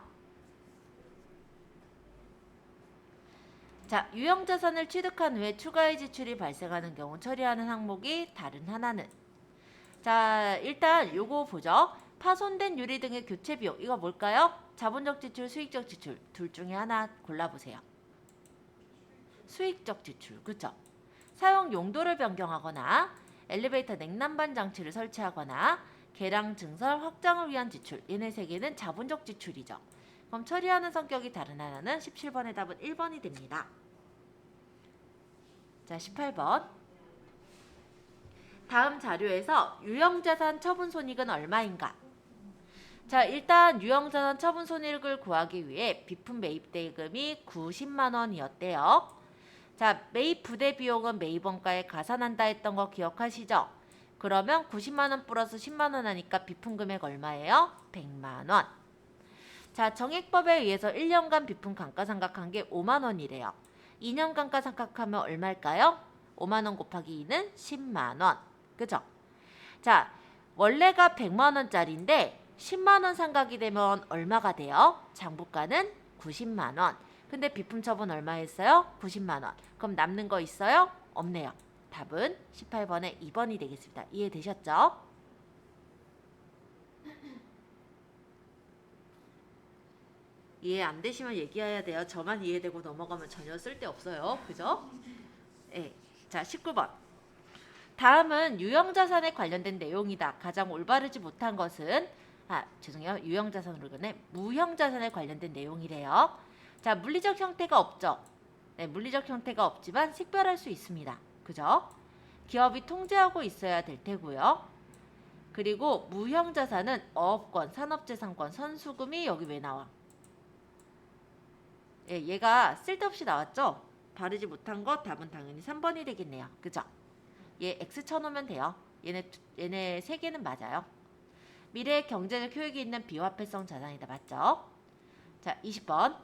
자, 유형자산을 취득한 후에 추가의 지출이 발생하는 경우 처리하는 항목이 다른 하나는? 자, 일단 요거 보죠. 파손된 유리 등의 교체 비용. 이거 뭘까요? 자본적 지출, 수익적 지출. 둘 중에 하나 골라보세요. 수익적 지출. 그쵸? 사용 용도를 변경하거나 엘리베이터 냉난방 장치를 설치하거나 개량 증설 확장을 위한 지출. 얘네 세 개는 자본적 지출이죠. 그럼 처리하는 성격이 다른 하나는 17번의 답은 1번이 됩니다. 자, 18번. 다음 자료에서 유형자산 처분 손익은 얼마인가? 자, 일단 유형자산 처분 손익을 구하기 위해 비품 매입 대금이 90만 원이었대요. 자, 매입 부대 비용은 매입원가에 가산한다 했던 거 기억하시죠? 그러면 90만 원 플러스 10만 원 하니까 비품 금액 얼마예요? 100만 원. 자, 정액법에 의해서 1년간 비품 감가상각한 게 5만 원이래요. 2년 감가상각하면 얼마일까요? 5만 원 곱하기 2는 10만 원. 그죠? 자, 원래가 100만 원짜리인데 10만 원 상각이 되면 얼마가 돼요? 장부가는 90만 원. 근데 비품 처분 얼마 했어요? 90만 원. 그럼 남는 거 있어요? 없네요. 답은 18번에 2번이 되겠습니다. 이해되셨죠? 이해 안 되시면 얘기해야 돼요. 저만 이해되고 넘어가면 전혀 쓸데없어요. 그죠? 네. 자, 19번. 다음은 유형자산에 관련된 내용이다. 가장 올바르지 못한 것은 죄송해요. 유형자산으로 읽었네. 무형자산에 관련된 내용이래요. 자, 물리적 형태가 없죠. 네, 물리적 형태가 없지만 식별할 수 있습니다. 그죠? 기업이 통제하고 있어야 될 테고요. 그리고 무형자산은 어업권, 산업재산권, 선수금이 여기 왜 나와? 예, 얘가 쓸데없이 나왔죠? 바르지 못한 것 답은 당연히 3번이 되겠네요. 그죠? 얘 X 쳐놓으면 돼요. 얘네 세 개는 맞아요. 미래의 경제적 효익이 있는 비화폐성 자산이다. 맞죠? 자, 20번.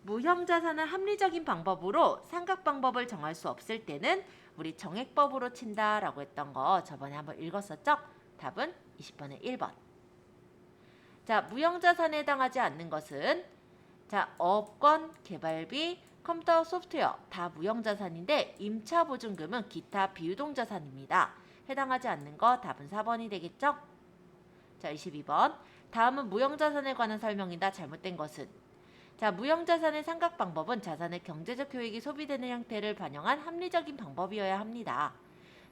무형자산을 합리적인 방법으로 상각 방법을 정할 수 없을 때는 우리 정액법으로 친다라고 했던 거 저번에 한번 읽었었죠? 답은 20번의 1번. 자, 무형자산에 해당하지 않는 것은 자, 어업권, 개발비, 컴퓨터 소프트웨어 다 무형자산인데 임차보증금은 기타 비유동자산입니다. 해당하지 않는 거 답은 4번이 되겠죠? 자, 22번. 다음은 무형자산에 관한 설명이다. 잘못된 것은? 자, 무형자산의 상각 방법은 자산의 경제적 효익이 소비되는 형태를 반영한 합리적인 방법이어야 합니다.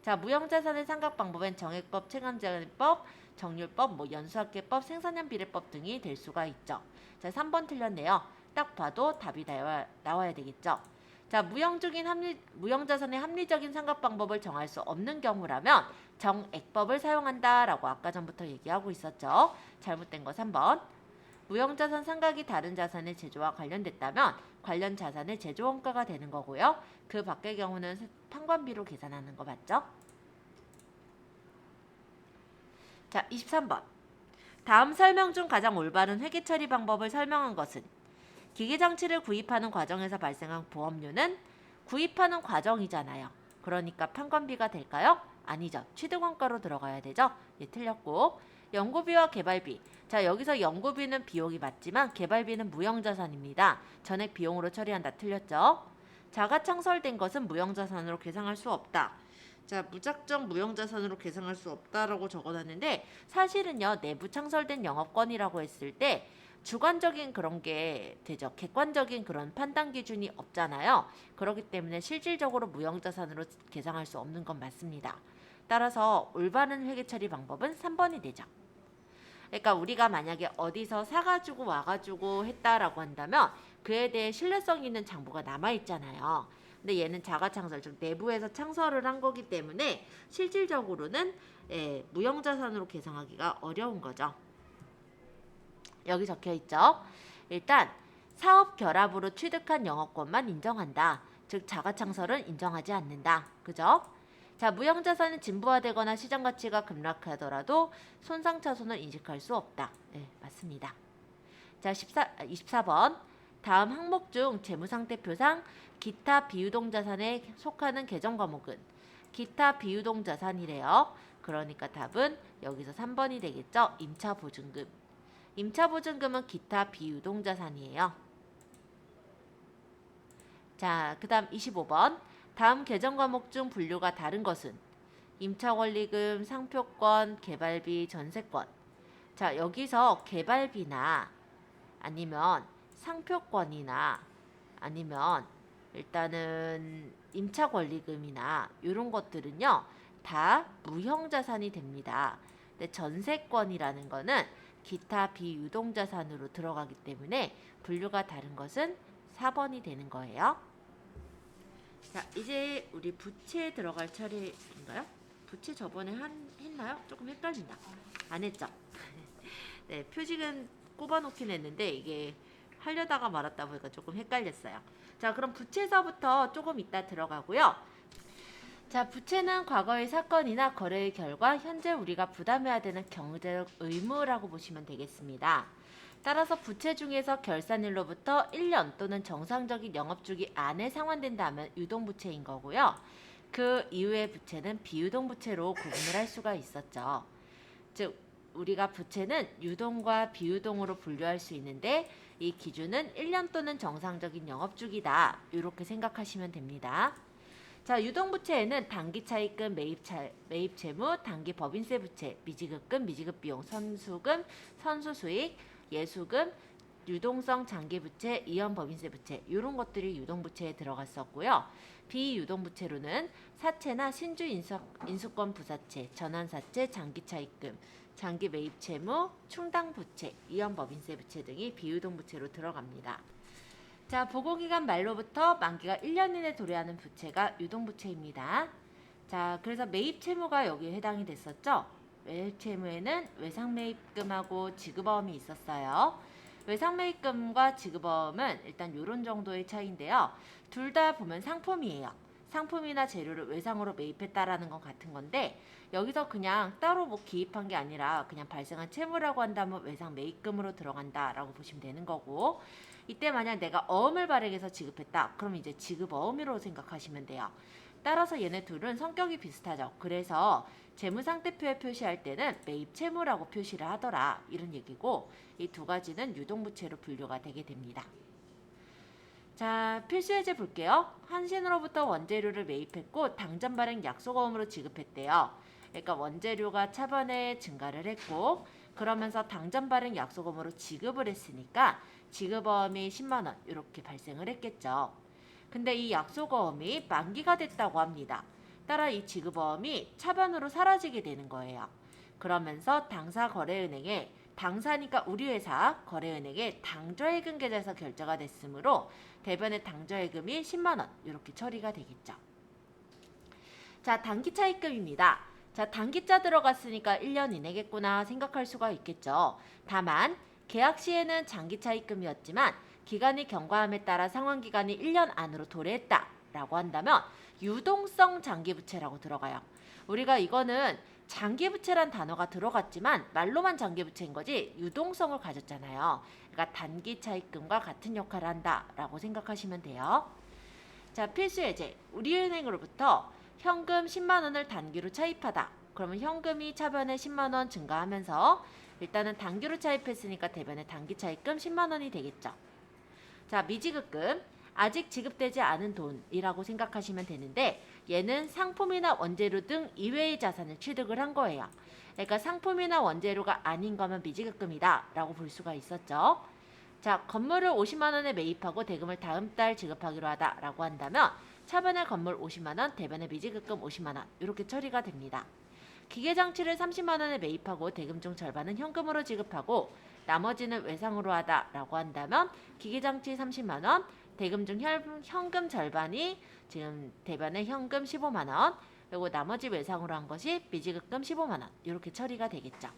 자, 무형자산의 상각 방법엔 정액법, 체감제한법, 정률법, 연수학계법, 생산량 비례법 등이 될 수가 있죠. 자, 3번 틀렸네요. 딱 봐도 답이 나와야 되겠죠. 자, 무형자산의 합리적인 상각 방법을 정할 수 없는 경우라면 정액법을 사용한다라고 아까 전부터 얘기하고 있었죠. 잘못된 거 3번. 무형자산 상각이 다른 자산의 제조와 관련됐다면 관련 자산의 제조 원가가 되는 거고요. 그 밖의 경우는 판관비로 계산하는 거 맞죠? 자, 23번. 다음 설명 중 가장 올바른 회계 처리 방법을 설명한 것은? 기계장치를 구입하는 과정에서 발생한 보험료는 구입하는 과정이잖아요. 그러니까 판관비가 될까요? 아니죠. 취득원가로 들어가야 되죠. 예, 틀렸고. 연구비와 개발비. 자, 여기서 연구비는 비용이 맞지만 개발비는 무형자산입니다. 전액 비용으로 처리한다. 틀렸죠. 자가창설된 것은 무형자산으로 계상할 수 없다. 자, 무작정 무형자산으로 계상할 수 없다라고 적어놨는데 사실은요, 내부 창설된 영업권이라고 했을 때 주관적인 그런 게 되죠. 객관적인 그런 판단 기준이 없잖아요. 그렇기 때문에 실질적으로 무형자산으로 계상할 수 없는 건 맞습니다. 따라서 올바른 회계 처리 방법은 3번이 되죠. 그러니까 우리가 만약에 어디서 사가지고 와가지고 했다라고 한다면 그에 대해 신뢰성 있는 장부가 남아있잖아요. 근데 얘는 자가창설, 즉 내부에서 창설을 한 거기 때문에 실질적으로는 무형자산으로 계상하기가 어려운 거죠. 여기 적혀 있죠. 일단 사업 결합으로 취득한 영업권만 인정한다. 즉 자가창설은 인정하지 않는다. 그죠? 자, 무형자산은 진부화되거나 시장가치가 급락하더라도 손상차손을 인식할 수 없다. 네, 맞습니다. 자, 24번. 다음 항목 중 재무상태표상 기타 비유동자산에 속하는 계정 과목은? 기타 비유동자산이래요. 그러니까 답은 여기서 3번이 되겠죠. 임차보증금. 임차보증금은 기타 비유동자산이에요. 자, 그 다음 25번. 다음 계정 과목 중 분류가 다른 것은? 임차권리금, 상표권, 개발비, 전세권. 자, 여기서 개발비나 아니면 상표권이나 아니면 일단은 임차권리금이나 이런 것들은요 다 무형자산이 됩니다. 근데 전세권이라는 거는 기타 비유동자산으로 들어가기 때문에 분류가 다른 것은 4번이 되는 거예요. 자, 이제 우리 부채에 들어갈 차례인가요? 부채 저번에 했나요? 조금 헷갈린다. 안 했죠? 네, 표직은 꼽아놓긴 했는데 이게 하려다가 말았다 보니까 조금 헷갈렸어요. 자, 그럼 부채에서부터 조금 이따 들어가고요. 자, 부채는 과거의 사건이나 거래의 결과 현재 우리가 부담해야 되는 경제적 의무라고 보시면 되겠습니다. 따라서 부채 중에서 결산일로부터 1년 또는 정상적인 영업주기 안에 상환된다면 유동부채인 거고요. 그 이후의 부채는 비유동부채로 구분을 할 수가 있었죠. 즉 우리가 부채는 유동과 비유동으로 분류할 수 있는데 이 기준은 1년 또는 정상적인 영업주기다. 이렇게 생각하시면 됩니다. 자, 유동부채에는 단기차입금, 매입채무, 단기법인세 부채, 미지급금, 미지급비용, 선수금, 선수수익, 예수금, 유동성 장기부채, 이연법인세 부채 이런 것들이 유동부채에 들어갔었고요. 비유동부채로는 사채나 신주 인수권 부사채, 전환사채, 장기차입금, 장기매입채무, 충당부채, 이연법인세 부채 등이 비유동부채로 들어갑니다. 자, 보고기간 말로부터 만기가 1년 이내 도래하는 부채가 유동부채입니다. 자, 그래서 매입채무가 여기에 해당이 됐었죠. 매입채무에는 외상매입금하고 지급어음이 있었어요. 외상매입금과 지급어음은 일단 이런 정도의 차이인데요. 둘 다 보면 상품이에요. 상품이나 재료를 외상으로 매입했다라는 건 같은 건데 여기서 그냥 따로 기입한 게 아니라 그냥 발생한 채무라고 한다면 외상매입금으로 들어간다라고 보시면 되는 거고 이때 만약 내가 어음을 발행해서 지급했다. 그럼 이제 지급어음으로 생각하시면 돼요. 따라서 얘네 둘은 성격이 비슷하죠. 그래서 재무상태표에 표시할 때는 매입채무라고 표시를 하더라. 이런 얘기고 이 두 가지는 유동부채로 분류가 되게 됩니다. 자, 필수예제 볼게요. 한신으로부터 원재료를 매입했고 당전 발행 약속어음으로 지급했대요. 그러니까 원재료가 차번에 증가를 했고 그러면서 당전 발행 약속금으로 지급을 했으니까 지급어음이 10만 원 이렇게 발생을 했겠죠. 근데 이 약속어음이 만기가 됐다고 합니다. 따라 이 지급어음이 차반으로 사라지게 되는 거예요. 그러면서 당사 거래은행에 당사니까 우리 회사 거래은행에 당좌예금 계좌에서 결제가 됐으므로 대변의 당좌예금이 10만 원 이렇게 처리가 되겠죠. 자, 단기 차입금입니다. 자, 단기자 들어갔으니까 1년 이내겠구나 생각할 수가 있겠죠. 다만 계약 시에는 장기 차입금이었지만 기간이 경과함에 따라 상환 기간이 1년 안으로 도래했다라고 한다면 유동성 장기부채라고 들어가요. 우리가 이거는 장기부채란 단어가 들어갔지만 말로만 장기부채인 거지 유동성을 가졌잖아요. 그러니까 단기 차입금과 같은 역할을 한다라고 생각하시면 돼요. 자, 필수 예제. 우리은행으로부터 현금 10만 원을 단기로 차입하다. 그러면 현금이 차변에 10만 원 증가하면서 일단은 단기로 차입했으니까 대변에 단기 차입금 10만 원이 되겠죠. 자, 미지급금. 아직 지급되지 않은 돈이라고 생각하시면 되는데 얘는 상품이나 원재료 등 이외의 자산을 취득을 한 거예요. 그러니까 상품이나 원재료가 아닌 거면 미지급금이다 라고 볼 수가 있었죠. 자, 건물을 50만 원에 매입하고 대금을 다음 달 지급하기로 하다라고 한다면 차변에 건물 50만 원, 대변에 미지급금 50만 원 이렇게 처리가 됩니다. 기계장치를 30만 원에 매입하고 대금 중 절반은 현금으로 지급하고 나머지는 외상으로 하다라고 한다면 기계장치 30만 원, 대금 중 현금 절반이 지금 대변에 현금 15만 원, 그리고 나머지 외상으로 한 것이 미지급금 15만 원 이렇게 처리가 되겠죠.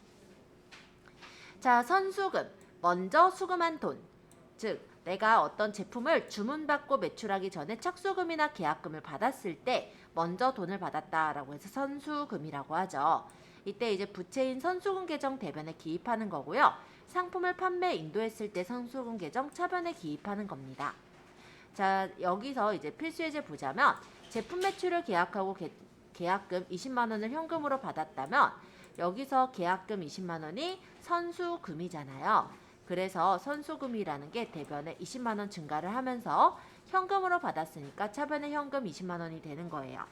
자, 선수금. 먼저 수금한 돈. 즉 내가 어떤 제품을 주문받고 매출하기 전에 착수금이나 계약금을 받았을 때 먼저 돈을 받았다라고 해서 선수금이라고 하죠. 이때 이제 부채인 선수금 계정 대변에 기입하는 거고요. 상품을 판매 인도했을 때 선수금 계정 차변에 기입하는 겁니다. 자, 여기서 이제 필수 예제 보자면 제품 매출을 계약하고 계약금 20만 원을 현금으로 받았다면 여기서 계약금 20만 원이 선수금이잖아요. 그래서 선수금이라는 게 대변에 20만 원 증가를 하면서 현금으로 받았으니까 차변에 현금 20만 원이 되는 거예요.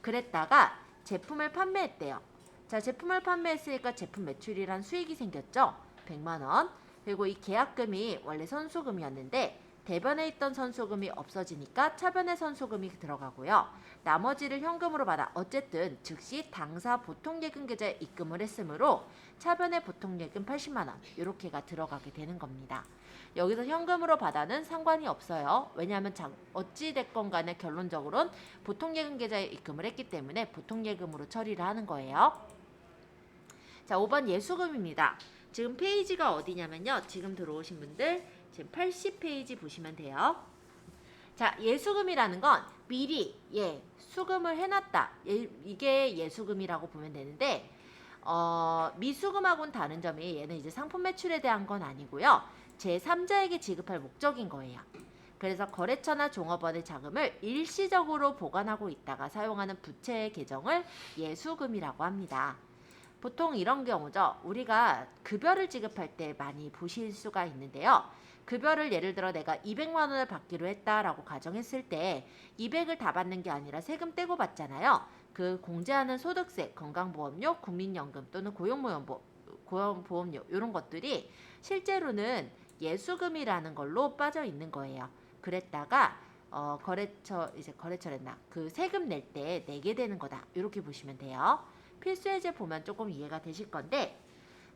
그랬다가 제품을 판매했대요. 자, 제품을 판매했으니까 제품 매출이란 수익이 생겼죠. 100만 원. 그리고 이 계약금이 원래 선수금이었는데 대변에 있던 선수금이 없어지니까 차변에 선수금이 들어가고요. 나머지를 현금으로 받아 어쨌든 즉시 당사 보통예금 계좌에 입금을 했으므로 차변에 보통예금 80만 원 이렇게가 들어가게 되는 겁니다. 여기서 현금으로 받아는 상관이 없어요. 왜냐하면 어찌됐건 간에 결론적으로는 보통예금 계좌에 입금을 했기 때문에 보통예금으로 처리를 하는 거예요. 자, 5번 예수금입니다. 지금 페이지가 어디냐면요. 지금 들어오신 분들 지금 80페이지 보시면 돼요. 자, 예수금이라는 건 미리 수금을 해놨다. 이게 예수금이라고 보면 되는데 미수금하고는 다른 점이 얘는 이제 상품 매출에 대한 건 아니고요. 제3자에게 지급할 목적인 거예요. 그래서 거래처나 종업원의 자금을 일시적으로 보관하고 있다가 사용하는 부채의 계정을 예수금이라고 합니다. 보통 이런 경우죠. 우리가 급여를 지급할 때 많이 보실 수가 있는데요. 급여를 예를 들어 내가 200만 원을 받기로 했다라고 가정했을 때 200을 다 받는 게 아니라 세금 떼고 받잖아요. 그 공제하는 소득세, 건강보험료, 국민연금 또는 고용보험료 이런 것들이 실제로는 예수금이라는 걸로 빠져 있는 거예요. 그랬다가 거래처랬나 그 세금 낼 때 내게 되는 거다 이렇게 보시면 돼요. 필수 예제 보면 조금 이해가 되실 건데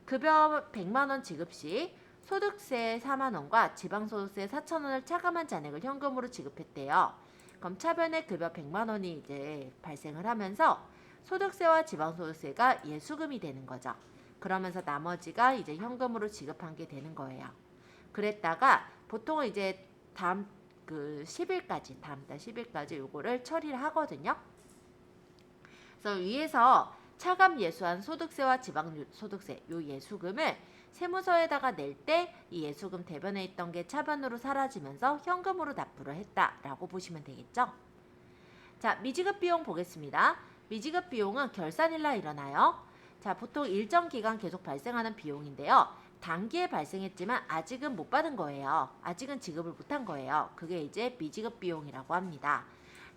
급여 100만 원 지급 시 소득세 4만 원과 지방소득세 4천 원을 차감한 잔액을 현금으로 지급했대요. 그럼 차변에 급여 100만 원이 이제 발생을 하면서 소득세와 지방소득세가 예수금이 되는 거죠. 그러면서 나머지가 이제 현금으로 지급한 게 되는 거예요. 그랬다가 보통은 이제 다음 달 10일까지 요거를 처리를 하거든요. 그래서 위에서 차감 예수한 소득세와 지방소득세 요 예수금을 세무서에다가 낼 때 이 예수금 대변에 있던 게 차변으로 사라지면서 현금으로 납부를 했다라고 보시면 되겠죠. 자, 미지급 비용 보겠습니다. 미지급 비용은 결산일날 일어나요. 자, 보통 일정 기간 계속 발생하는 비용인데요. 단기에 발생했지만 아직은 못 받은 거예요. 아직은 지급을 못한 거예요. 그게 이제 미지급 비용이라고 합니다.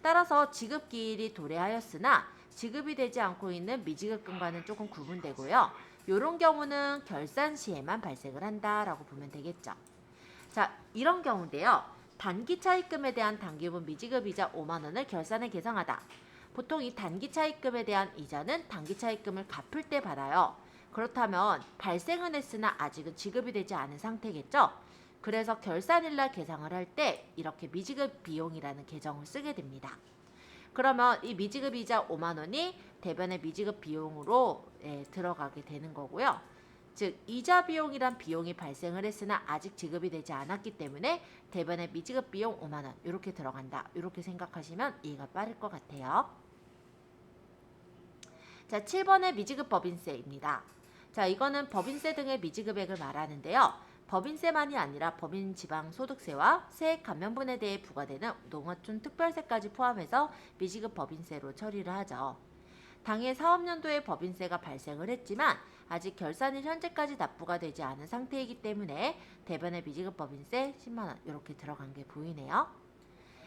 따라서 지급기일이 도래하였으나 지급이 되지 않고 있는 미지급금과는 조금 구분되고요. 이런 경우는 결산 시에만 발생을 한다라고 보면 되겠죠. 자, 이런 경우인데요. 단기 차입금에 대한 당기분 미지급이자 5만 원을 결산에 계상하다. 보통 이 단기 차입금에 대한 이자는 단기 차입금을 갚을 때 받아요. 그렇다면 발생은 했으나 아직은 지급이 되지 않은 상태겠죠. 그래서 결산일날 계상을 할 때 이렇게 미지급 비용이라는 계정을 쓰게 됩니다. 그러면 이 미지급 이자 5만 원이 대변의 미지급 비용으로 들어가게 되는 거고요. 즉 이자 비용이란 비용이 발생을 했으나 아직 지급이 되지 않았기 때문에 대변의 미지급 비용 5만 원 이렇게 들어간다. 이렇게 생각하시면 이해가 빠를 것 같아요. 자, 7번의 미지급 법인세입니다. 자, 이거는 법인세 등의 미지급액을 말하는데요. 법인세만이 아니라 법인 지방소득세와 세액 감면분에 대해 부과되는 농어촌 특별세까지 포함해서 미지급 법인세로 처리를 하죠. 당해 사업연도에 법인세가 발생을 했지만 아직 결산일 현재까지 납부가 되지 않은 상태이기 때문에 대변의 미지급 법인세 10만 원 이렇게 들어간 게 보이네요.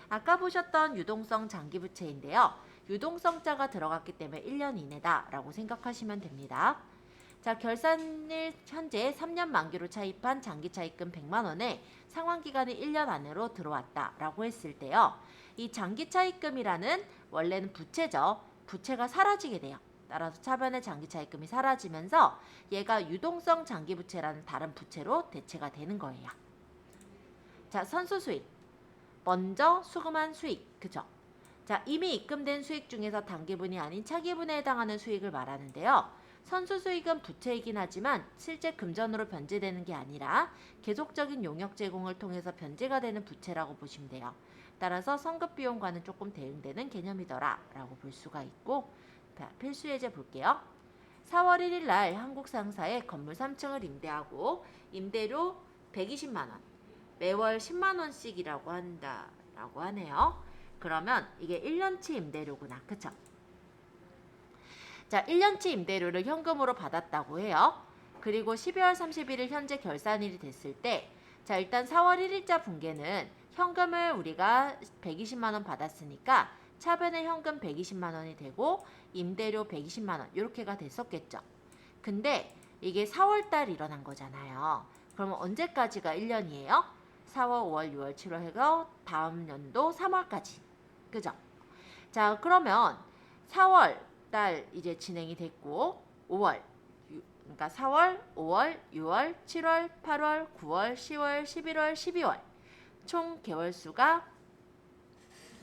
아까 보셨던 유동성 장기부채인데요. 유동성자가 들어갔기 때문에 1년 이내다라고 생각하시면 됩니다. 자, 결산일 현재 3년 만기로 차입한 장기차입금 100만 원에 상환기간이 1년 안으로 들어왔다라고 했을 때요. 이 장기차입금이라는 원래는 부채죠. 부채가 사라지게 돼요. 따라서 차변의 장기차입금이 사라지면서 얘가 유동성 장기부채라는 다른 부채로 대체가 되는 거예요. 자, 선수수익. 먼저 수금한 수익. 그죠? 자, 이미 입금된 수익 중에서 단기분이 아닌 차기분에 해당하는 수익을 말하는데요. 선수수익은 부채이긴 하지만 실제 금전으로 변제되는 게 아니라 계속적인 용역 제공을 통해서 변제가 되는 부채라고 보시면 돼요. 따라서 선급비용과는 조금 대응되는 개념이더라 라고 볼 수가 있고, 필수예제 볼게요. 4월 1일 날 한국 상사에 건물 3층을 임대하고 임대료 120만 원, 매월 10만 원씩이라고 한다라고 하네요. 그러면 이게 1년치 임대료구나. 그쵸? 자, 1년치 임대료를 현금으로 받았다고 해요. 그리고 12월 31일 현재 결산일이 됐을 때, 자, 일단 4월 1일자 분계는 현금을 우리가 120만 원 받았으니까 차변의 현금 120만 원이 되고 임대료 120만 원 이렇게가 됐었겠죠. 근데 이게 4월 달 일어난 거잖아요. 그러면 언제까지가 1년이에요? 4월, 5월, 6월, 7월 해서 다음 연도 3월까지. 그죠? 자, 그러면 4월 달 이제 진행이 됐고 5월, 그러니까 4월, 5월, 6월, 7월, 8월, 9월, 10월, 11월, 12월 총 개월 수가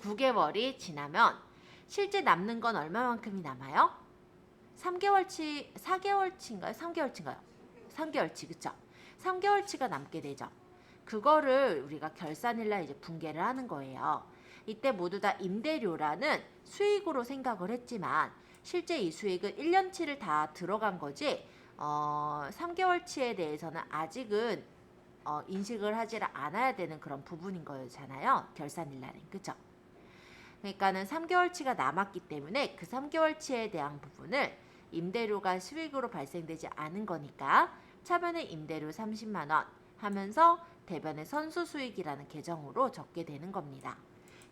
9개월이 지나면 실제 남는 건 얼마만큼이 남아요? 3개월치, 4개월치인가요? 3개월치인가요? 3개월치, 그쵸? 3개월치가 남게 되죠. 그거를 우리가 결산일날 이제 분계를 하는 거예요. 이때 모두 다 임대료라는 수익으로 생각을 했지만 실제 이 수익은 1년치를 다 들어간 거지 3개월치에 대해서는 아직은 인식을 하지 않아야 되는 그런 부분인 거잖아요. 결산일날은. 그죠? 그러니까는 3개월치가 남았기 때문에 그 3개월치에 대한 부분을 임대료가 수익으로 발생되지 않은 거니까 차변의 임대료 30만 원 하면서 대변의 선수수익이라는 계정으로 적게 되는 겁니다.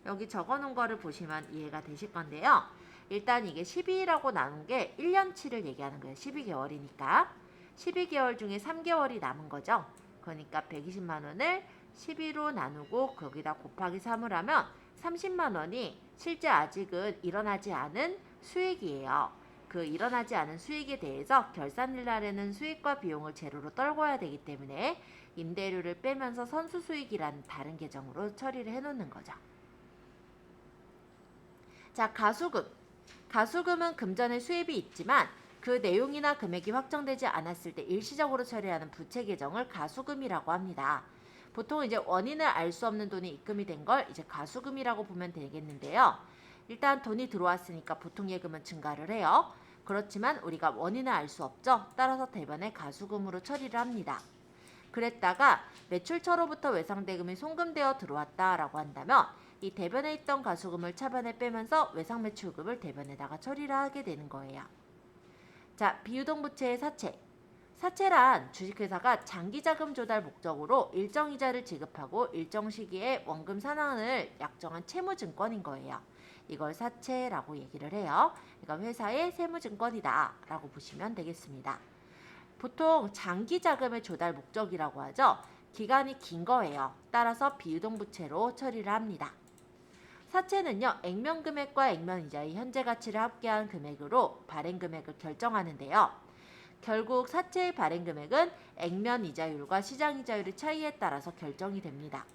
여기 적어놓은 거를 보시면 이해가 되실 건데요. 일단 이게 12라고 나눈 게 1년치를 얘기하는 거예요. 12개월이니까. 12개월 중에 3개월이 남은 거죠. 그러니까 120만 원을 12로 나누고 거기다 곱하기 3을 하면 30만 원이 실제 아직은 일어나지 않은 수익이에요. 그 일어나지 않은 수익에 대해서 결산일 날에는 수익과 비용을 제로로 떨궈야 되기 때문에 임대료를 빼면서 선수수익이라는 다른 계정으로 처리를 해놓는 거죠. 자, 가수금. 가수금은 금전의 수입이 있지만 그 내용이나 금액이 확정되지 않았을 때 일시적으로 처리하는 부채 계정을 가수금이라고 합니다. 보통 이제 원인을 알 수 없는 돈이 입금이 된 걸 이제 가수금이라고 보면 되겠는데요. 일단 돈이 들어왔으니까 보통 예금은 증가를 해요. 그렇지만 우리가 원인을 알 수 없죠. 따라서 대변에 가수금으로 처리를 합니다. 그랬다가 매출처로부터 외상대금이 송금되어 들어왔다라고 한다면 이 대변에 있던 가수금을 차변에 빼면서 외상매출금을 대변에다가 처리를 하게 되는 거예요. 자, 비유동부채의 사채. 사채란 주식회사가 장기자금 조달 목적으로 일정 이자를 지급하고 일정 시기에 원금 산환을 약정한 채무증권인 거예요. 이걸 사채라고 얘기를 해요. 그러니까 회사의 세무증권이다 라고 보시면 되겠습니다. 보통 장기 자금의 조달 목적이라고 하죠. 기간이 긴 거예요. 따라서 비유동부채로 처리를 합니다. 사채는요, 액면 금액과 액면 이자의 현재 가치를 합계한 금액으로 발행 금액을 결정하는데요. 결국 사채의 발행 금액은 액면 이자율과 시장 이자율의 차이에 따라서 결정이 됩니다.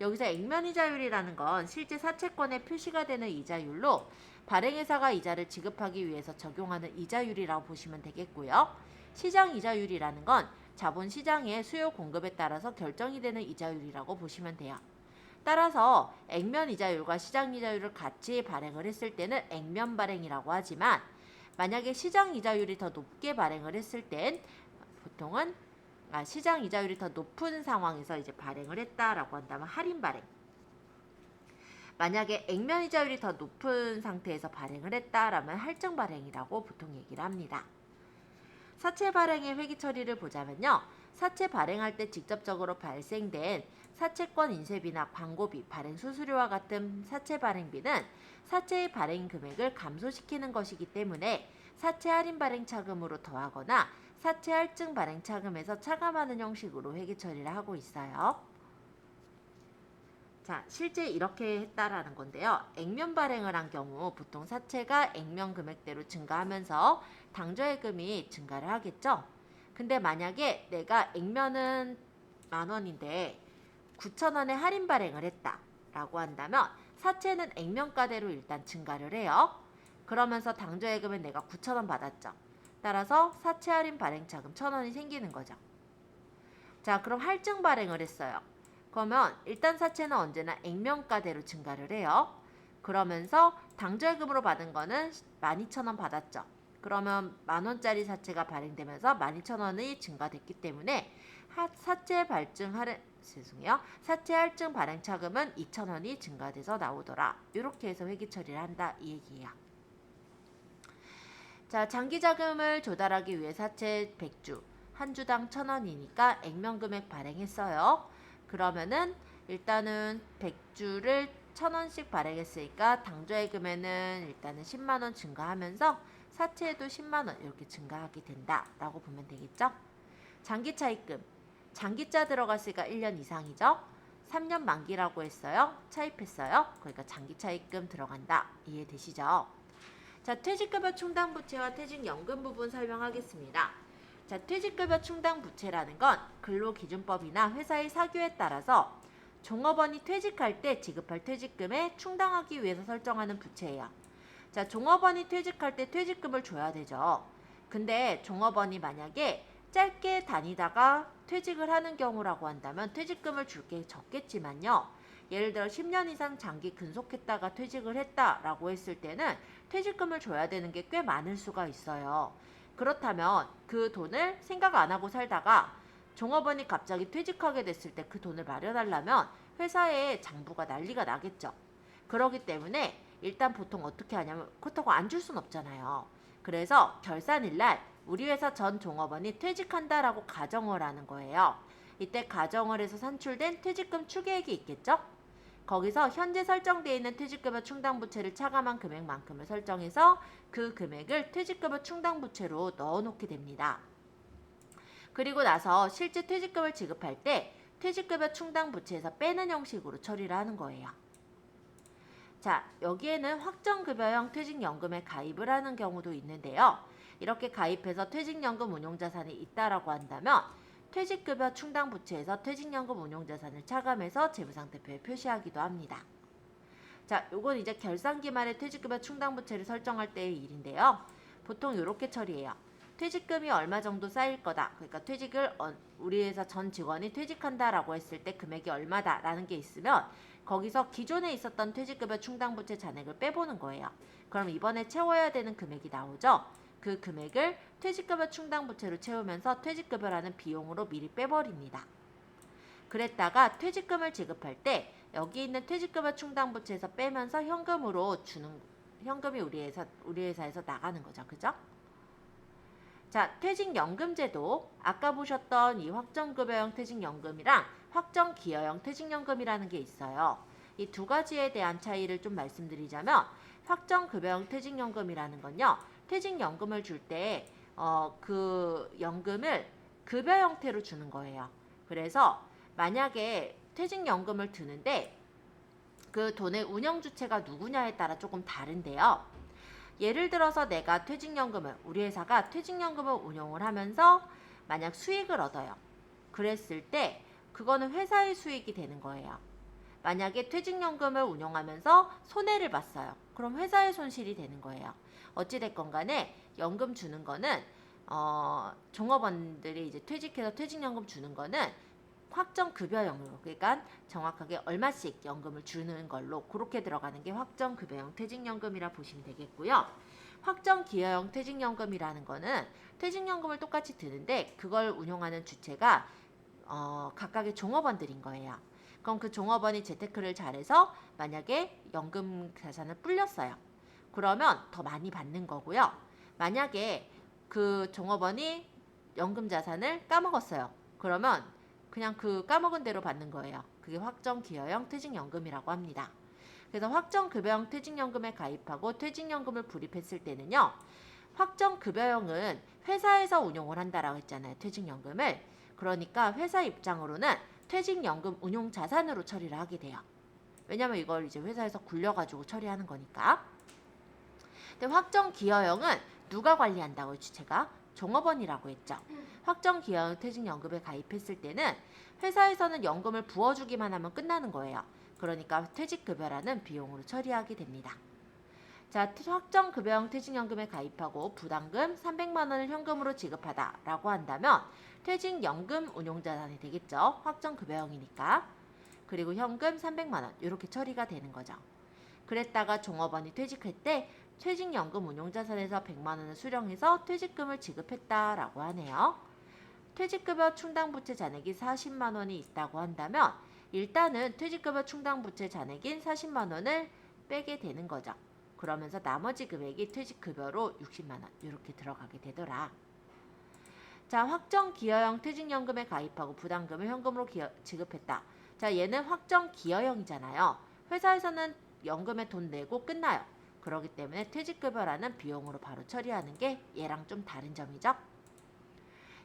여기서 액면 이자율이라는 건 실제 사채권에 표시가 되는 이자율로 발행회사가 이자를 지급하기 위해서 적용하는 이자율이라고 보시면 되겠고요. 시장 이자율이라는 건 자본시장의 수요 공급에 따라서 결정이 되는 이자율이라고 보시면 돼요. 따라서 액면 이자율과 시장 이자율을 같이 발행을 했을 때는 액면 발행이라고 하지만 만약에 시장 이자율이 더 높게 발행을 했을 땐 보통은 시장 이자율이 더 높은 상황에서 이제 발행을 했다라고 한다면 할인 발행. 만약에 액면 이자율이 더 높은 상태에서 발행을 했다라면 할증 발행이라고 보통 얘기를 합니다. 사채 발행의 회기 처리를 보자면요. 사채 발행할 때 직접적으로 발생된 사채권 인쇄비나 광고비, 발행 수수료와 같은 사채 발행비는 사채의 발행 금액을 감소시키는 것이기 때문에 사채 할인 발행 차금으로 더하거나 사채 할증 발행 차금에서 차감하는 형식으로 회기 처리를 하고 있어요. 자, 실제 이렇게 했다라는 건데요. 액면 발행을 한 경우 보통 사채가 액면 금액대로 증가하면서 당좌예금이 증가를 하겠죠. 근데 만약에 내가 액면은 10,000원인데 9,000원에 할인 발행을 했다라고 한다면 사채는 액면가대로 일단 증가를 해요. 그러면서 당좌예금은 내가 9,000원 받았죠. 따라서 사채 할인 발행 차금 1,000원이 생기는 거죠. 자, 그럼 할증 발행을 했어요. 그러면 일단 사채는 언제나 액면가대로 증가를 해요. 그러면서 당좌예금으로 받은 거는 12,000원 받았죠. 그러면 10,000원짜리 사채가 발행되면서 12,000원이 증가됐기 때문에 사채 할증 발행 차금은 2,000원이 증가돼서 나오더라. 이렇게 해서 회기 처리를 한다 이 얘기예요. 자, 장기 자금을 조달하기 위해 사채 100주, 한 주당 1,000원이니까 액면 금액 발행했어요. 그러면은 일단은 100주를 1,000원씩 발행했으니까 당좌예금에는 일단은 10만원 증가하면서 사채에도 10만원 이렇게 증가하게 된다라고 보면 되겠죠. 장기 차입금, 장기자 들어갔으니까 1년 이상이죠. 3년 만기라고 했어요. 차입했어요. 그러니까 장기 차입금 들어간다. 이해되시죠? 자, 퇴직급여 충당 부채와 퇴직연금 부분 설명하겠습니다. 자, 퇴직급여 충당 부채라는 건 근로기준법이나 회사의 사규에 따라서 종업원이 퇴직할 때 지급할 퇴직금에 충당하기 위해서 설정하는 부채예요. 자, 종업원이 퇴직할 때 퇴직금을 줘야 되죠. 근데 종업원이 만약에 짧게 다니다가 퇴직을 하는 경우라고 한다면 퇴직금을 줄 게 적겠지만요. 예를 들어 10년 이상 장기 근속했다가 퇴직을 했다라고 했을 때는 퇴직금을 줘야 되는 게 꽤 많을 수가 있어요. 그렇다면 그 돈을 생각 안 하고 살다가 종업원이 갑자기 퇴직하게 됐을 때 그 돈을 마련하려면 회사에 장부가 난리가 나겠죠. 그렇기 때문에 일단 보통 어떻게 하냐면 그렇다고 안 줄 순 없잖아요. 그래서 결산일날 우리 회사 전 종업원이 퇴직한다라고 가정을 하는 거예요. 이때 가정을 해서 산출된 퇴직금 추계액이 있겠죠? 거기서 현재 설정되어 있는 퇴직급여 충당부채를 차감한 금액만큼을 설정해서 그 금액을 퇴직급여 충당부채로 넣어놓게 됩니다. 그리고 나서 실제 퇴직금을 지급할 때 퇴직급여 충당부채에서 빼는 형식으로 처리를 하는 거예요. 자, 여기에는 확정급여형 퇴직연금에 가입을 하는 경우도 있는데요. 이렇게 가입해서 퇴직연금 운용자산이 있다라고 한다면 퇴직급여 충당부채에서 퇴직연금 운용자산을 차감해서 재무상태표에 표시하기도 합니다. 자, 요건 이제 결산기 말에 퇴직급여 충당부채를 설정할 때의 일인데요. 보통 이렇게 처리해요. 퇴직금이 얼마 정도 쌓일 거다. 그러니까 우리 회사 전 직원이 퇴직한다라고 했을 때 금액이 얼마다라는 게 있으면 거기서 기존에 있었던 퇴직급여 충당부채 잔액을 빼보는 거예요. 그럼 이번에 채워야 되는 금액이 나오죠. 그 금액을 퇴직급여 충당부채로 채우면서 퇴직급여라는 비용으로 미리 빼버립니다. 그랬다가 퇴직금을 지급할 때 여기 있는 퇴직급여 충당부채에서 빼면서 현금이 우리 회사에서 나가는 거죠. 그죠? 자, 퇴직연금제도 아까 보셨던 이 확정급여형 퇴직연금이랑 확정기여형 퇴직연금이라는 게 있어요. 이 두 가지에 대한 차이를 좀 말씀드리자면 확정급여형 퇴직연금이라는 건요. 퇴직연금을 줄 때 그 연금을 급여 형태로 주는 거예요. 그래서 만약에 퇴직연금을 드는데 그 돈의 운영 주체가 누구냐에 따라 조금 다른데요. 예를 들어서 내가 퇴직연금을 우리 회사가 퇴직연금을 운용을 하면서 만약 수익을 얻어요. 그랬을 때 그거는 회사의 수익이 되는 거예요. 만약에 퇴직연금을 운용하면서 손해를 봤어요. 그럼 회사의 손실이 되는 거예요. 어찌됐건 간에 연금 주는 거는 종업원들이 이제 퇴직해서 퇴직연금 주는 거는 확정급여형으로, 그러니까 정확하게 얼마씩 연금을 주는 걸로 그렇게 들어가는 게 확정급여형 퇴직연금이라 보시면 되겠고요. 확정기여형 퇴직연금이라는 거는 퇴직연금을 똑같이 드는데 그걸 운용하는 주체가 각각의 종업원들인 거예요. 그럼 그 종업원이 재테크를 잘해서 만약에 연금 자산을 불렸어요. 그러면 더 많이 받는 거고요. 만약에 그 종업원이 연금 자산을 까먹었어요. 그러면 그냥 그 까먹은 대로 받는 거예요. 그게 확정기여형 퇴직연금이라고 합니다. 그래서 확정급여형 퇴직연금에 가입하고 퇴직연금을 불입했을 때는요. 확정급여형은 회사에서 운용을 한다라고 했잖아요. 퇴직연금을. 그러니까 회사 입장으로는 퇴직연금 운용자산으로 처리를 하게 돼요. 왜냐면 이걸 이제 회사에서 굴려가지고 처리하는 거니까. 근데 확정기여형은 누가 관리한다고요? 주체가 종업원이라고 했죠. 확정기여형 퇴직연금에 가입했을 때는 회사에서는 연금을 부어주기만 하면 끝나는 거예요. 그러니까 퇴직급여라는 비용으로 처리하게 됩니다. 자, 확정급여형 퇴직연금에 가입하고 부담금 300만 원을 현금으로 지급하다라고 한다면 퇴직연금 운용자산이 되겠죠. 확정급여형이니까. 그리고 현금 300만 원 이렇게 처리가 되는 거죠. 그랬다가 종업원이 퇴직할 때 퇴직연금 운용자산에서 100만 원을 수령해서 퇴직금을 지급했다라고 하네요. 퇴직급여 충당부채 잔액이 40만 원이 있다고 한다면 일단은 퇴직급여 충당부채 잔액인 40만 원을 빼게 되는 거죠. 그러면서 나머지 금액이 퇴직급여로 60만 원 이렇게 들어가게 되더라. 자, 확정기여형 퇴직연금에 가입하고 부담금을 현금으로 지급했다. 자, 얘는 확정기여형이잖아요. 회사에서는 연금에 돈 내고 끝나요. 그렇기 때문에 퇴직급여라는 비용으로 바로 처리하는 게 얘랑 좀 다른 점이죠.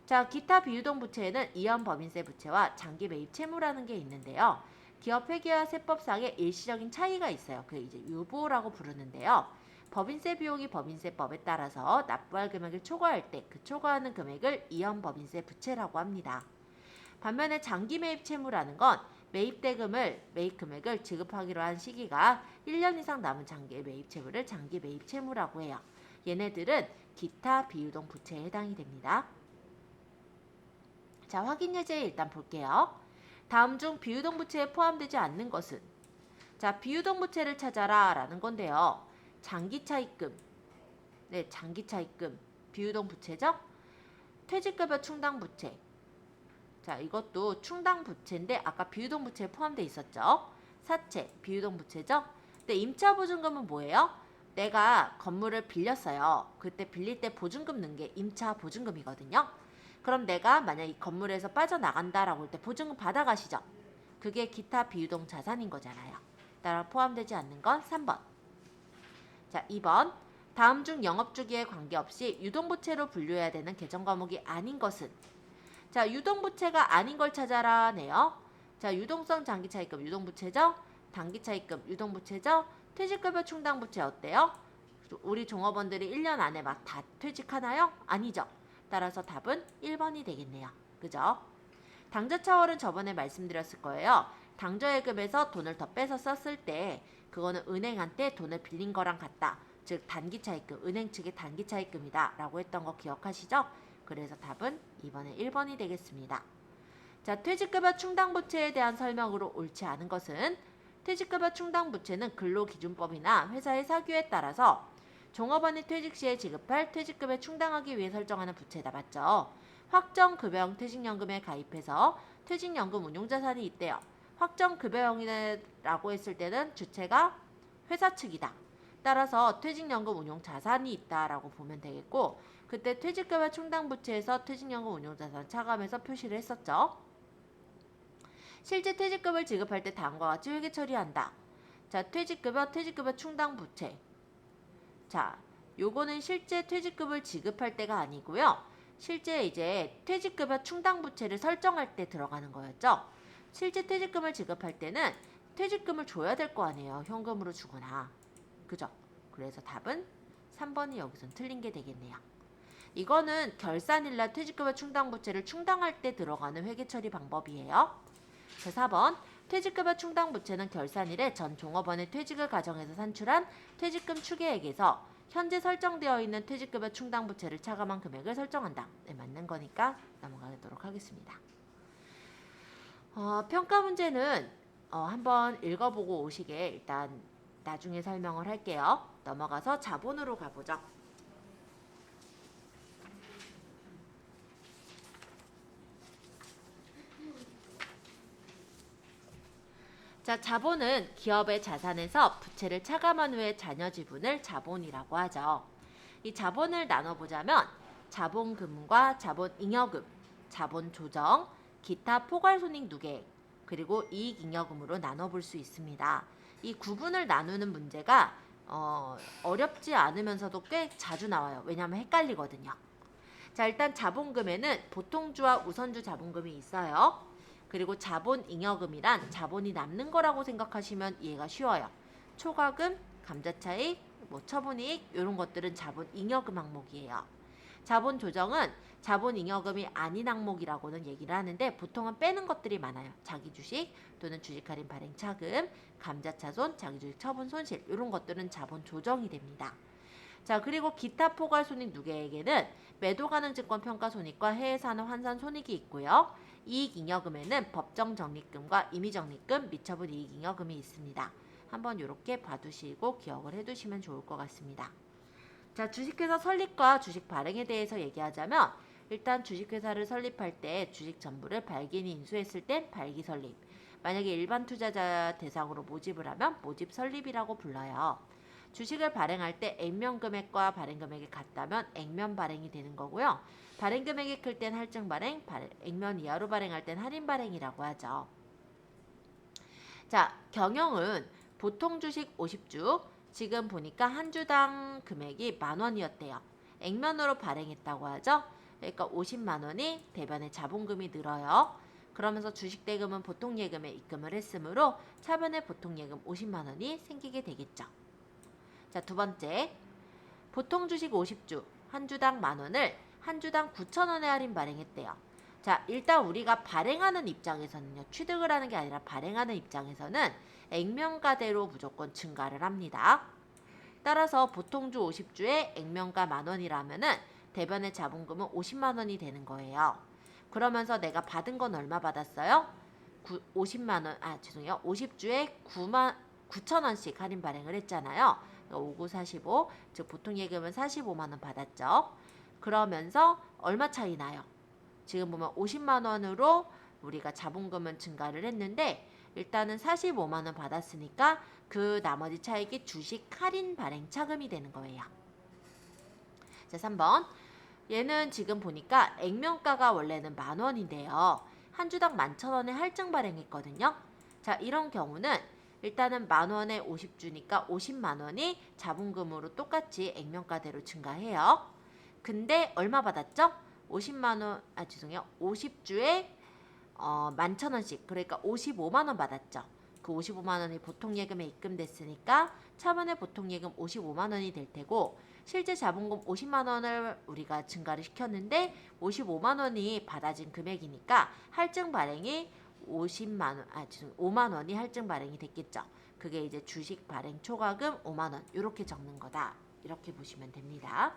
자, 기타 비유동 부채에는 이연법인세 부채와 장기 매입 채무라는 게 있는데요. 기업 회계와 세법상의 일시적인 차이가 있어요. 그 이제 유보라고 부르는데요. 법인세 비용이 법인세법에 따라서 납부할 금액을 초과할 때 그 초과하는 금액을 이연법인세 부채라고 합니다. 반면에 장기 매입 채무라는 건 매입 금액을 지급하기로 한 시기가 1년 이상 남은 장기 매입 채무를 장기 매입 채무라고 해요. 얘네들은 기타 비유동 부채에 해당이 됩니다. 자, 확인 예제 일단 볼게요. 다음 중 비유동 부채에 포함되지 않는 것은? 자, 비유동 부채를 찾아라 라는 건데요. 장기 차입금. 네, 장기 차입금. 비유동 부채죠? 퇴직급여 충당 부채. 자, 이것도 충당 부채인데 아까 비유동 부채에 포함되어 있었죠. 사채, 비유동 부채죠. 근데 임차 보증금은 뭐예요? 내가 건물을 빌렸어요. 그때 빌릴 때 보증금 넣은 게 임차 보증금이거든요. 그럼 내가 만약 이 건물에서 빠져나간다라고 할 때 보증금 받아가시죠. 그게 기타 비유동 자산인 거잖아요. 따라 포함되지 않는 건 3번. 자, 2번. 다음 중 영업주기에 관계없이 유동부채로 분류해야 되는 개정 과목이 아닌 것은? 자, 유동부채가 아닌 걸 찾아라네요. 자, 유동성 장기차입금 유동부채죠? 단기차입금 유동부채죠? 퇴직급여 충당부채 어때요? 우리 종업원들이 1년 안에 막 다 퇴직하나요? 아니죠. 따라서 답은 1번이 되겠네요. 그죠? 당저차월은 저번에 말씀드렸을 거예요. 당저예금에서 돈을 더 빼서 썼을 때 그거는 은행한테 돈을 빌린 거랑 같다. 즉 단기차입금, 은행 측의 단기차입금이다 라고 했던 거 기억하시죠? 그래서 답은 이번에 1번이 되겠습니다. 자, 퇴직급여 충당부채에 대한 설명으로 옳지 않은 것은? 퇴직급여 충당부채는 근로기준법이나 회사의 사규에 따라서 종업원이 퇴직 시에 지급할 퇴직금에 충당하기 위해 설정하는 부채다. 맞죠? 확정급여형 퇴직연금에 가입해서 퇴직연금 운용자산이 있대요. 확정급여형이라고 했을 때는 주체가 회사 측이다. 따라서 퇴직연금 운용자산이 있다라고 보면 되겠고 그때 퇴직급여 충당부채에서 퇴직연금 운용자산 차감해서 표시를 했었죠. 실제 퇴직금을 지급할 때 다음과 같이 회계 처리한다. 자, 퇴직급여 충당부채. 자, 요거는 실제 퇴직금을 지급할 때가 아니고요. 실제 이제 퇴직급여 충당 부채를 설정할 때 들어가는 거였죠. 실제 퇴직금을 지급할 때는 퇴직금을 줘야 될 거 아니에요. 현금으로 주거나. 그죠? 그래서 답은 3번이 여기선 틀린 게 되겠네요. 이거는 결산일날 퇴직급여 충당 부채를 충당할 때 들어가는 회계 처리 방법이에요. 자, 4번. 퇴직급여 충당 부채는 결산일에 전 종업원의 퇴직을 가정해서 산출한 퇴직금 추계액에서 현재 설정되어 있는 퇴직급여 충당 부채를 차감한 금액을 설정한다. 네, 맞는 거니까 넘어가도록 하겠습니다. 평가 문제는 한번 읽어보고 오시게 일단 나중에 설명을 할게요. 넘어가서 자본으로 가보죠. 자, 자본은 기업의 자산에서 부채를 차감한 후에 자녀 지분을 자본이라고 하죠. 이 자본을 나눠보자면 자본금과 자본잉여금, 자본조정, 기타 포괄손익 누계액, 그리고 이익잉여금으로 나눠볼 수 있습니다. 이 구분을 나누는 문제가 어렵지 않으면서도 꽤 자주 나와요. 왜냐하면 헷갈리거든요. 자, 일단 자본금에는 보통주와 우선주 자본금이 있어요. 그리고 자본잉여금이란 자본이 남는 거라고 생각하시면 이해가 쉬워요. 초과금, 감자차익, 처분이익 이런 것들은 자본잉여금 항목이에요. 자본조정은 자본잉여금이 아닌 항목이라고는 얘기를 하는데 보통은 빼는 것들이 많아요. 자기주식 또는 주식할인 발행차금, 감자차손, 자기주식 처분 손실 이런 것들은 자본조정이 됩니다. 자, 그리고 기타 포괄손익 누계액에는 매도가능증권 평가손익과 해외산업 환산손익이 있고요. 이익잉여금에는 법정적립금과 임의적립금, 미처분 이익잉여금이 있습니다. 한번 이렇게 봐두시고 기억을 해두시면 좋을 것 같습니다. 자, 주식회사 설립과 주식 발행에 대해서 얘기하자면 일단 주식회사를 설립할 때 주식 전부를 발기인이 인수했을 땐 발기 설립, 만약에 일반 투자자 대상으로 모집을 하면 모집 설립이라고 불러요. 주식을 발행할 때 액면 금액과 발행 금액이 같다면 액면 발행이 되는 거고요. 발행 금액이 클 땐 할증 발행, 액면 이하로 발행할 땐 할인 발행이라고 하죠. 자, 경영은 보통 주식 50주, 지금 보니까 한 주당 금액이 10,000원이었대요. 액면으로 발행했다고 하죠. 그러니까 50만 원이 대변의 자본금이 늘어요. 그러면서 주식대금은 보통예금에 입금을 했으므로 차변의 보통예금 50만 원이 생기게 되겠죠. 자, 두 번째. 보통 주식 50주, 한 주당 10,000원을 한 주당 9,000원에 할인 발행했대요. 자, 일단 우리가 발행하는 입장에서는요. 취득을 하는 게 아니라 발행하는 입장에서는 액면가대로 무조건 증가를 합니다. 따라서 보통주 50주에 액면가 10,000원이라면은 대변의 자본금은 50만 원이 되는 거예요. 그러면서 내가 받은 건 얼마 받았어요? 50주에 9,000원씩 할인 발행을 했잖아요. 5945, 즉 보통 예금은 45만 원 받았죠. 그러면서 얼마 차이 나요? 지금 보면 50만 원으로 우리가 자본금은 증가를 했는데 일단은 45만 원 받았으니까 그 나머지 차익이 주식 할인 발행 차금이 되는 거예요. 자, 3번. 얘는 지금 보니까 액면가가 원래는 10,000원인데요. 한 주당 11,000원에 할증 발행했거든요. 자, 이런 경우는 일단은 10,000원에 50주니까 50만 원이 자본금으로 똑같이 액면가대로 증가해요. 근데 얼마 받았죠? 50주에 11,000원씩, 그러니까 55만 원 받았죠. 그 55만 원이 보통예금에 입금됐으니까 차반의 보통예금 55만 원이 될 테고 실제 자본금 50만 원을 우리가 증가를 시켰는데 55만 원이 받아진 금액이니까 할증 발행이 5만 원이 할증 발행이 됐겠죠. 그게 이제 주식 발행 초과금 5만 원 이렇게 적는 거다. 이렇게 보시면 됩니다.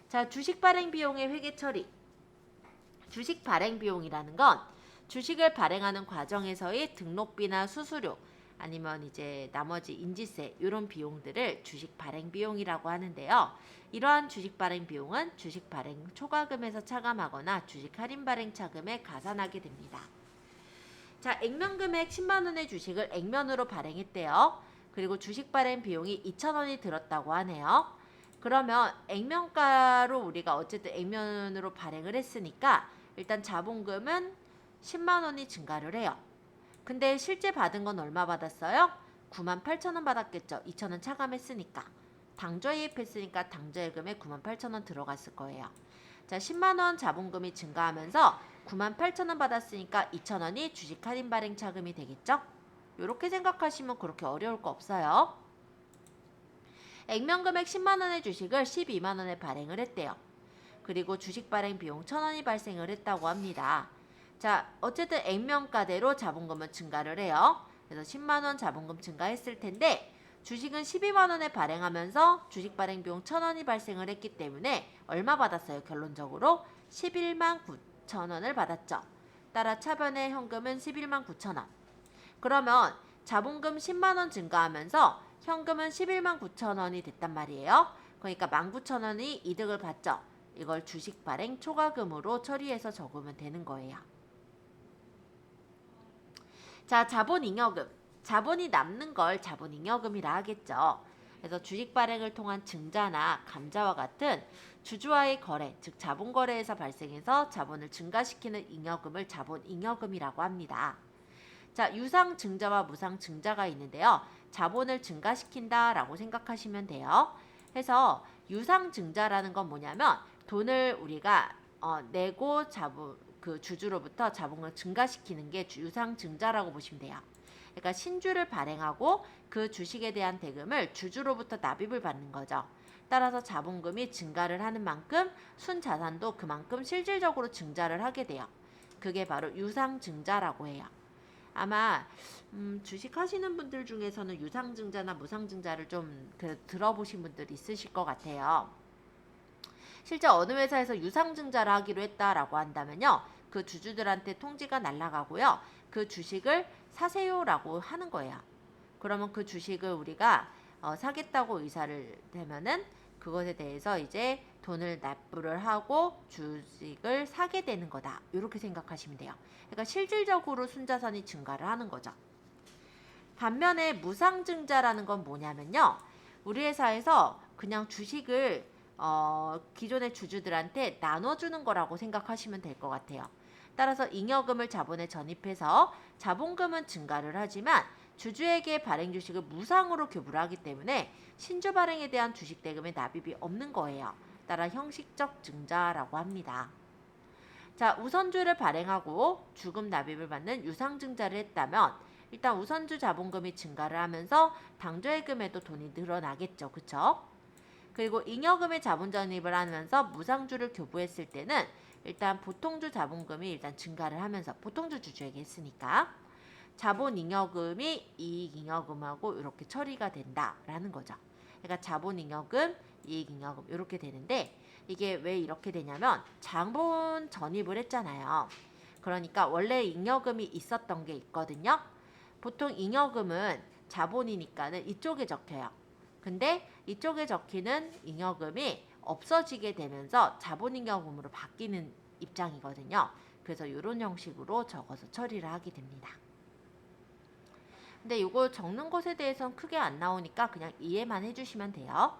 자, 주식 발행 비용의 회계 처리. 주식 발행 비용이라는 건 주식을 발행하는 과정에서의 등록비나 수수료 아니면 이제 나머지 인지세 이런 비용들을 주식 발행 비용이라고 하는데요. 이러한 주식 발행 비용은 주식 발행 초과금에서 차감하거나 주식 할인 발행 차금에 가산하게 됩니다. 자, 액면 금액 10만 원의 주식을 액면으로 발행했대요. 그리고 주식 발행 비용이 2,000원이 들었다고 하네요. 그러면 액면가로 우리가 어쨌든 액면으로 발행을 했으니까 일단 자본금은 10만 원이 증가를 해요. 근데 실제 받은 건 얼마 받았어요? 98,000원 받았겠죠. 2,000원 차감했으니까. 당좌이입했으니까 당좌예금에 98,000원 들어갔을 거예요. 자, 10만원 자본금이 증가하면서 98,000원 받았으니까 2,000원이 주식 할인 발행 차금이 되겠죠? 이렇게 생각하시면 그렇게 어려울 거 없어요. 액면금액 10만원의 주식을 12만원에 발행을 했대요. 그리고 주식 발행 비용 1,000원이 발생을 했다고 합니다. 자, 어쨌든 액면가대로 자본금은 증가를 해요. 그래서 10만원 자본금 증가했을 텐데 주식은 12만원에 발행하면서 주식 발행 비용 1,000원이 발생을 했기 때문에 얼마 받았어요? 결론적으로 11만 9천원을 받았죠. 따라 차변의 현금은 11만 9천원. 그러면 자본금 10만원 증가하면서 현금은 11만 9천원이 됐단 말이에요. 그러니까 19,000원이 이득을 받죠. 이걸 주식 발행 초과금으로 처리해서 적으면 되는 거예요. 자, 자본잉여금. 자본이 남는 걸 자본잉여금이라 하겠죠. 그래서 주식 발행을 통한 증자나 감자와 같은 주주와의 거래, 즉 자본거래에서 발생해서 자본을 증가시키는 잉여금을 자본잉여금이라고 합니다. 자, 유상증자와 무상증자가 있는데요. 자본을 증가시킨다라고 생각하시면 돼요. 해서 유상증자라는 건 뭐냐면 돈을 우리가 내고 그 주주로부터 자본을 증가시키는 게 유상증자라고 보시면 돼요. 그러니까 신주를 발행하고 그 주식에 대한 대금을 주주로부터 납입을 받는 거죠. 따라서 자본금이 증가를 하는 만큼 순자산도 그만큼 실질적으로 증자를 하게 돼요. 그게 바로 유상증자라고 해요. 아마 주식 하시는 분들 중에서는 유상증자나 무상증자를 좀 들어보신 분들이 있으실 것 같아요. 실제 어느 회사에서 유상증자를 하기로 했다라고 한다면요. 그 주주들한테 통지가 날아가고요. 그 주식을 사세요라고 하는 거예요. 그러면 그 주식을 우리가 사겠다고 의사를 되면은 그것에 대해서 이제 돈을 납부를 하고 주식을 사게 되는 거다. 이렇게 생각하시면 돼요. 그러니까 실질적으로 순자산이 증가를 하는 거죠. 반면에 무상증자라는 건 뭐냐면요. 우리 회사에서 그냥 주식을 기존의 주주들한테 나눠주는 거라고 생각하시면 될 것 같아요. 따라서 잉여금을 자본에 전입해서 자본금은 증가를 하지만 주주에게 발행 주식을 무상으로 교부를 하기 때문에 신주 발행에 대한 주식 대금의 납입이 없는 거예요. 따라 형식적 증자라고 합니다. 자, 우선주를 발행하고 주금 납입을 받는 유상증자를 했다면 일단 우선주 자본금이 증가를 하면서 당좌예금에도 돈이 늘어나겠죠. 그쵸? 그리고 잉여금의 자본 전입을 하면서 무상주를 교부했을 때는 일단 보통주 자본금이 일단 증가를 하면서 보통주 주주에게 했으니까 자본잉여금이 이익잉여금하고 이렇게 처리가 된다라는 거죠. 그러니까 자본잉여금, 이익잉여금 이렇게 되는데 이게 왜 이렇게 되냐면 자본 전입을 했잖아요. 그러니까 원래 잉여금이 있었던 게 있거든요. 보통 잉여금은 자본이니까는 이쪽에 적혀요. 근데 이쪽에 적히는 잉여금이 없어지게 되면서 자본잉여금으로 바뀌는 입장이거든요. 그래서 이런 형식으로 적어서 처리를 하게 됩니다. 근데 이거 적는 것에 대해서는 크게 안 나오니까 그냥 이해만 해주시면 돼요.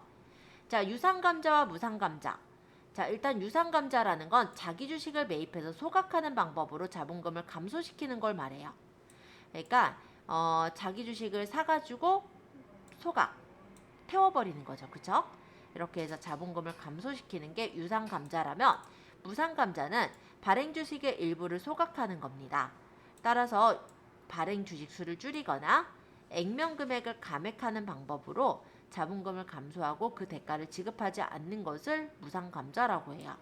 자, 유상감자와 무상감자. 자, 일단 유상감자라는 건 자기 주식을 매입해서 소각하는 방법으로 자본금을 감소시키는 걸 말해요. 그러니까 자기 주식을 사가지고 소각, 태워버리는 거죠. 그쵸? 이렇게 해서 자본금을 감소시키는 게 유상감자라면 무상감자는 발행 주식의 일부를 소각하는 겁니다. 따라서 발행 주식 수를 줄이거나 액면 금액을 감액하는 방법으로 자본금을 감소하고 그 대가를 지급하지 않는 것을 무상감자라고 해요.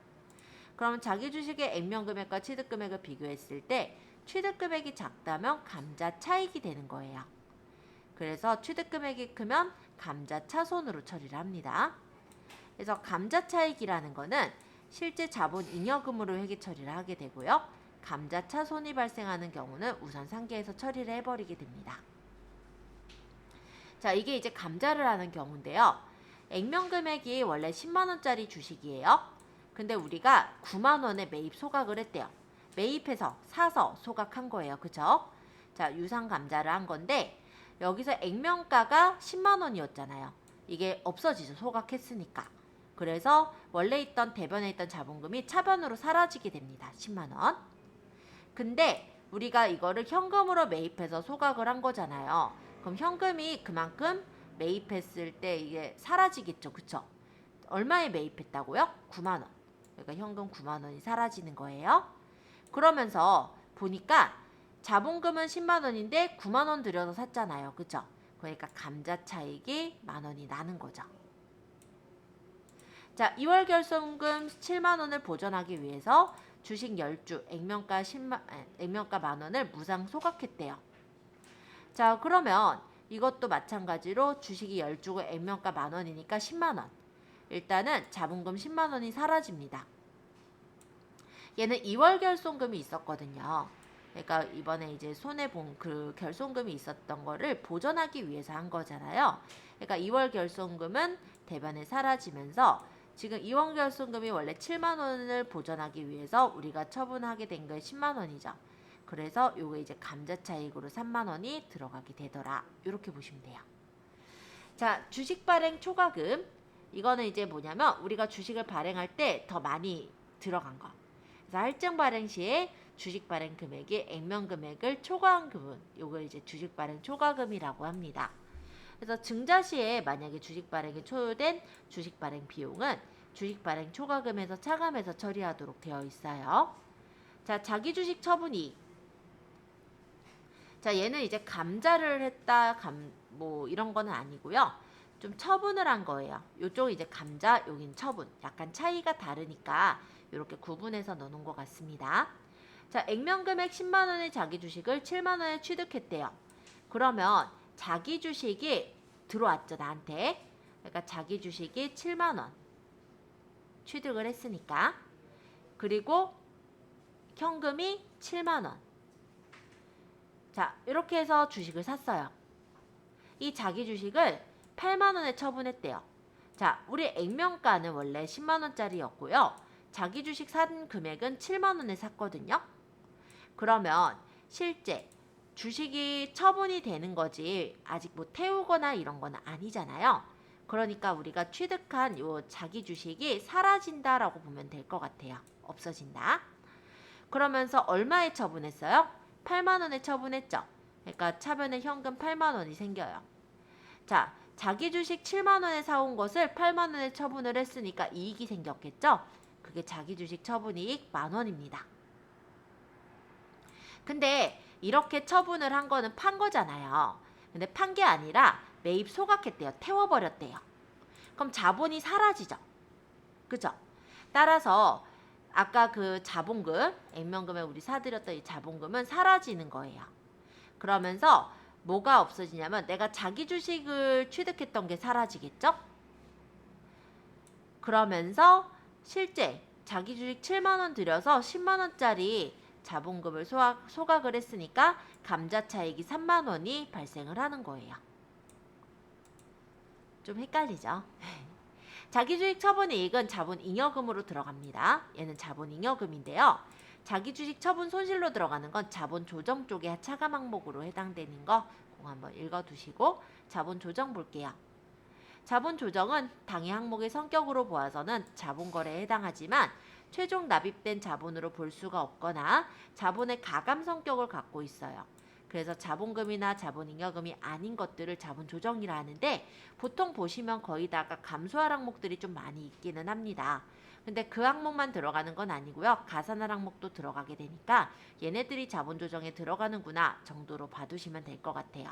그러면 자기 주식의 액면 금액과 취득 금액을 비교했을 때 취득 금액이 작다면 감자 차익이 되는 거예요. 그래서 취득 금액이 크면 감자 차손으로 처리를 합니다. 그래서 감자 차익이라는 거는 실제 자본 잉여금으로 회계 처리를 하게 되고요. 감자 차손이 발생하는 경우는 우선 상계에서 처리를 해버리게 됩니다. 자, 이게 이제 감자를 하는 경우인데요. 액면 금액이 원래 10만원짜리 주식이에요. 근데 우리가 9만원에 매입 소각을 했대요. 매입해서 사서 소각한 거예요. 그쵸? 자, 유상 감자를 한 건데 여기서 액면가가 10만원이었잖아요. 이게 없어지죠. 소각했으니까. 그래서 원래 있던 대변에 있던 자본금이 차변으로 사라지게 됩니다. 10만원. 근데 우리가 이거를 현금으로 매입해서 소각을 한 거잖아요. 그럼 현금이 그만큼 매입했을 때 이게 사라지겠죠. 그쵸? 얼마에 매입했다고요? 9만 원. 그러니까 현금 9만 원이 사라지는 거예요. 그러면서 보니까 자본금은 10만 원인데 9만 원 들여서 샀잖아요. 그쵸? 그러니까 감자 차익이 만 원이 나는 거죠. 자, 2월 결손금 7만 원을 보전하기 위해서 주식 10주 액면가 만 원을 무상 소각했대요. 자, 그러면 이것도 마찬가지로 주식이 10주고 액면가 만 원이니까 10만 원. 일단은 자본금 10만 원이 사라집니다. 얘는 2월 결손금이 있었거든요. 그러니까 이번에 이제 손해 본 그 결손금이 있었던 거를 보전하기 위해서 한 거잖아요. 그러니까 2월 결손금은 대변에 사라지면서 지금 2월 결손금이 원래 7만 원을 보전하기 위해서 우리가 처분하게 된 게 10만 원이죠. 그래서 요거 이제 감자 차익으로 3만 원이 들어가게 되더라. 이렇게 보시면 돼요. 자, 주식 발행 초과금. 이거는 이제 뭐냐면 우리가 주식을 발행할 때 더 많이 들어간 거. 그래서 할증 발행 시에 주식 발행 금액이 액면 금액을 초과한 부분. 요걸 이제 주식 발행 초과금이라고 합니다. 그래서 증자 시에 만약에 주식 발행이 초효된 주식 발행 비용은 주식 발행 초과금에서 차감해서 처리하도록 되어 있어요. 자, 자기 주식 처분 이익. 자, 얘는 이제 감자를 했다, 뭐 이런 거는 아니고요. 좀 처분을 한 거예요. 요쪽 이제 감자, 여긴 처분. 약간 차이가 다르니까 이렇게 구분해서 넣는 것 같습니다. 자, 액면 금액 10만 원의 자기 주식을 7만 원에 취득했대요. 그러면 자기 주식이 들어왔죠, 나한테. 그러니까 자기 주식이 7만 원 취득을 했으니까. 그리고 현금이 7만 원. 자, 이렇게 해서 주식을 샀어요. 이 자기 주식을 8만 원에 처분했대요. 자, 우리 액면가는 원래 10만 원짜리였고요. 자기 주식 산 금액은 7만 원에 샀거든요. 그러면 실제 주식이 처분이 되는 거지 아직 뭐 태우거나 이런 건 아니잖아요. 그러니까 우리가 취득한 요 자기 주식이 사라진다라고 보면 될 것 같아요. 없어진다. 그러면서 얼마에 처분했어요? 8만 원에 처분했죠. 그러니까 차변에 현금 8만 원이 생겨요. 자, 자기 주식 7만 원에 사온 것을 8만 원에 처분을 했으니까 이익이 생겼겠죠? 그게 자기 주식 처분 이익 만 원입니다. 근데 이렇게 처분을 한 거는 판 거잖아요. 근데 판 게 아니라 매입 소각했대요. 태워버렸대요. 그럼 자본이 사라지죠. 그죠? 따라서 아까 그 자본금, 액면금에 우리 사들였던 이 자본금은 사라지는 거예요. 그러면서 뭐가 없어지냐면 내가 자기 주식을 취득했던 게 사라지겠죠? 그러면서 실제 자기 주식 7만 원 들여서 10만 원짜리 자본금을 소각을 했으니까 감자 차익이 3만 원이 발생을 하는 거예요. 좀 헷갈리죠? 자기 주식 처분 이익은 자본 잉여금으로 들어갑니다. 얘는 자본 잉여금인데요. 자기 주식 처분 손실로 들어가는 건 자본 조정 쪽에 차감 항목으로 해당되는 거 그거 한번 읽어두시고 자본 조정 볼게요. 자본 조정은 당해 항목의 성격으로 보아서는 자본 거래에 해당하지만 최종 납입된 자본으로 볼 수가 없거나 자본의 가감 성격을 갖고 있어요. 그래서 자본금이나 자본잉여금이 아닌 것들을 자본 조정이라 하는데 보통 보시면 거의 다가 감소할 항목들이 좀 많이 있기는 합니다. 근데 그 항목만 들어가는 건 아니고요. 가산할 항목도 들어가게 되니까 얘네들이 자본 조정에 들어가는구나 정도로 봐두시면 될 것 같아요.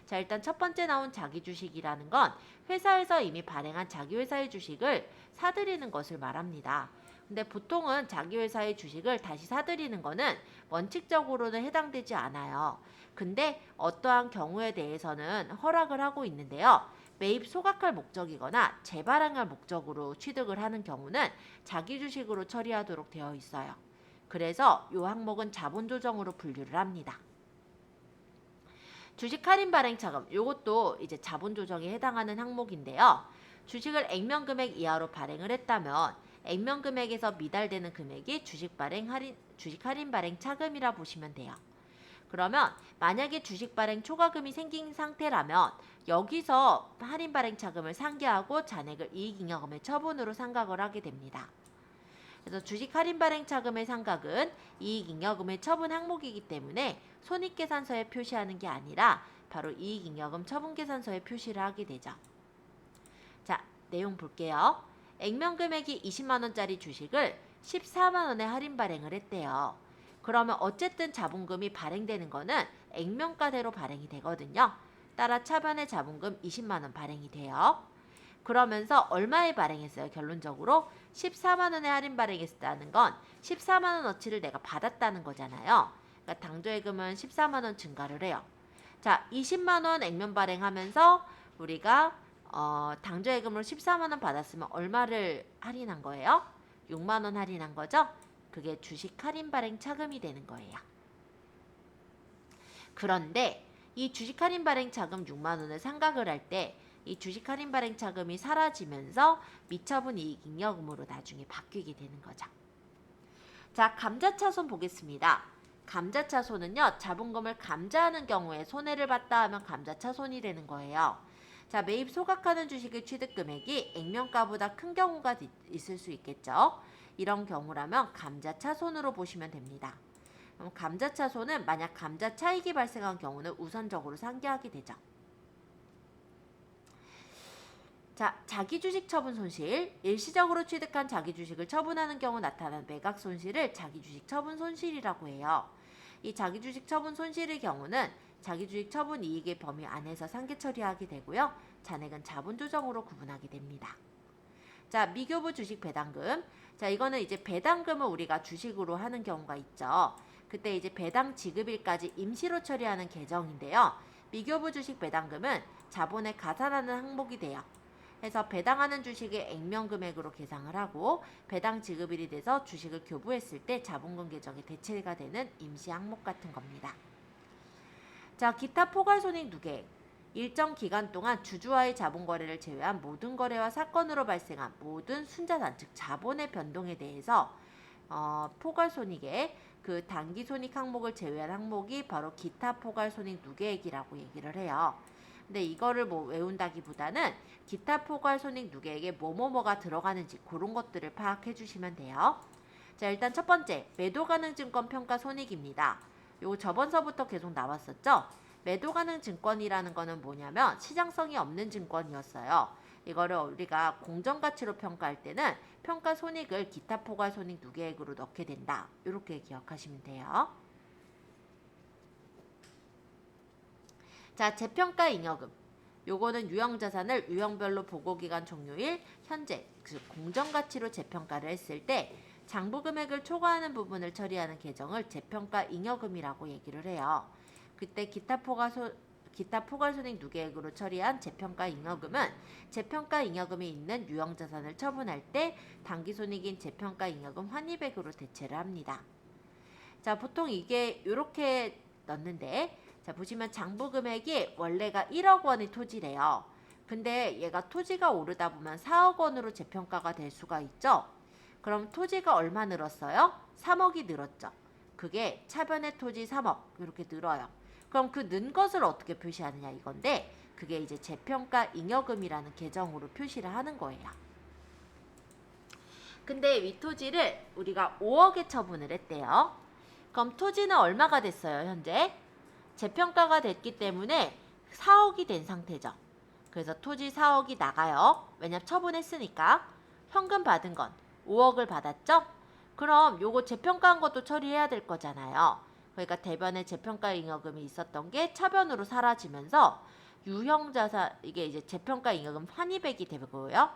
자, 일단 첫 번째 나온 자기 주식이라는 건 회사에서 이미 발행한 자기 회사의 주식을 사들이는 것을 말합니다. 근데 보통은 자기 회사의 주식을 다시 사들이는 거는 원칙적으로는 해당되지 않아요. 근데 어떠한 경우에 대해서는 허락을 하고 있는데요. 매입 소각할 목적이거나 재발행할 목적으로 취득을 하는 경우는 자기 주식으로 처리하도록 되어 있어요. 그래서 이 항목은 자본 조정으로 분류를 합니다. 주식 할인 발행 차금, 이것도 이제 자본 조정에 해당하는 항목인데요. 주식을 액면 금액 이하로 발행을 했다면 액면 금액에서 미달되는 금액이 주식 할인 발행 차금이라 보시면 돼요. 그러면 만약에 주식 발행 초과금이 생긴 상태라면 여기서 할인 발행 차금을 상계하고 잔액을 이익잉여금의 처분으로 상각을 하게 됩니다. 그래서 주식 할인 발행 차금의 상각은 이익잉여금의 처분 항목이기 때문에 손익계산서에 표시하는 게 아니라 바로 이익잉여금 처분계산서에 표시를 하게 되죠. 자, 내용 볼게요. 액면금액이 20만원짜리 주식을 14만원에 할인 발행을 했대요. 그러면 어쨌든 자본금이 발행되는 거는 액면가대로 발행이 되거든요. 따라 차변의 자본금 20만원 발행이 돼요. 그러면서 얼마에 발행했어요? 결론적으로 14만원에 할인 발행했다는 건 14만원어치를 내가 받았다는 거잖아요. 그러니까 당조예금은 14만원 증가를 해요. 자, 20만원 액면 발행하면서 우리가 당조예금으로 14만원 받았으면 얼마를 할인한 거예요? 6만원 할인한 거죠? 그게 주식 할인 발행 차금이 되는 거예요. 그런데 이 주식 할인 발행 차금 6만원을 상각을 할 때 이 주식 할인 발행 차금이 사라지면서 미처분 이익 잉여금으로 나중에 바뀌게 되는 거죠. 자, 감자차손 보겠습니다. 감자차손은요, 자본금을 감자하는 경우에 손해를 봤다 하면 감자차손이 되는 거예요. 자, 매입 소각하는 주식의 취득금액이 액면가보다 큰 경우가 있을 수 있겠죠. 이런 경우라면 감자차손으로 보시면 됩니다. 그럼 감자차손은 만약 감자 차익이 발생한 경우는 우선적으로 상기하게 되죠. 자, 자기주식 처분 손실. 일시적으로 취득한 자기주식을 처분하는 경우 나타나는 매각 손실을 자기주식 처분 손실이라고 해요. 이 자기주식 처분 손실의 경우는 자기주식 처분 이익의 범위 안에서 상계 처리하게 되고요. 잔액은 자본 조정으로 구분하게 됩니다. 자, 미교부 주식 배당금. 자, 이거는 이제 배당금을 우리가 주식으로 하는 경우가 있죠. 그때 이제 배당 지급일까지 임시로 처리하는 계정인데요. 미교부 주식 배당금은 자본에 가산하는 항목이 돼요. 해서 배당하는 주식의 액면금액으로 계상을 하고 배당 지급일이 돼서 주식을 교부했을 때 자본금 계정에 대체가 되는 임시 항목 같은 겁니다. 자, 기타 포괄손익 누계액. 일정 기간 동안 주주와의 자본거래를 제외한 모든 거래와 사건으로 발생한 모든 순자산, 즉 자본의 변동에 대해서 포괄손익의 그 단기손익 항목을 제외한 항목이 바로 기타 포괄손익 누계액이라고 얘기를 해요. 근데 이거를 뭐 외운다기보다는 기타 포괄손익 누계액에 뭐뭐뭐가 들어가는지 그런 것들을 파악해 주시면 돼요. 자, 일단 첫 번째 매도 가능 증권 평가 손익입니다. 요거 저번서부터 계속 나왔었죠. 매도 가능 증권이라는 거는 뭐냐면 시장성이 없는 증권이었어요. 이거를 우리가 공정가치로 평가할 때는 평가 손익을 기타 포괄 손익 누계액으로 넣게 된다. 이렇게 기억하시면 돼요. 자, 재평가 잉여금. 요거는 유형자산을 유형별로 보고기간 종료일, 현재 그 공정가치로 재평가를 했을 때 장부금액을 초과하는 부분을 처리하는 계정을 재평가 잉여금이라고 얘기를 해요. 그때 기타 포괄손익 누계액으로 처리한 재평가 잉여금은 재평가 잉여금이 있는 유형자산을 처분할 때 당기손익인 재평가 잉여금 환입액으로 대체를 합니다. 자, 보통 이게 이렇게 넣는데 자, 보시면 장부금액이 원래가 1억 원의 토지래요. 근데 얘가 토지가 오르다 보면 4억 원으로 재평가가 될 수가 있죠. 그럼 토지가 얼마 늘었어요? 3억이 늘었죠. 그게 차변의 토지 3억 이렇게 늘어요. 그럼 그 는 것을 어떻게 표시하느냐 이건데 그게 이제 재평가 잉여금이라는 계정으로 표시를 하는 거예요. 근데 이 토지를 우리가 5억에 처분을 했대요. 그럼 토지는 얼마가 됐어요 현재? 재평가가 됐기 때문에 4억이 된 상태죠. 그래서 토지 4억이 나가요. 왜냐면 처분했으니까. 현금 받은 건 5억을 받았죠? 그럼 요거 재평가한 것도 처리해야 될 거잖아요. 그러니까 대변에 재평가 잉여금이 있었던 게 차변으로 사라지면서 유형자산 이게 이제 재평가 잉여금 환입액이 되고요.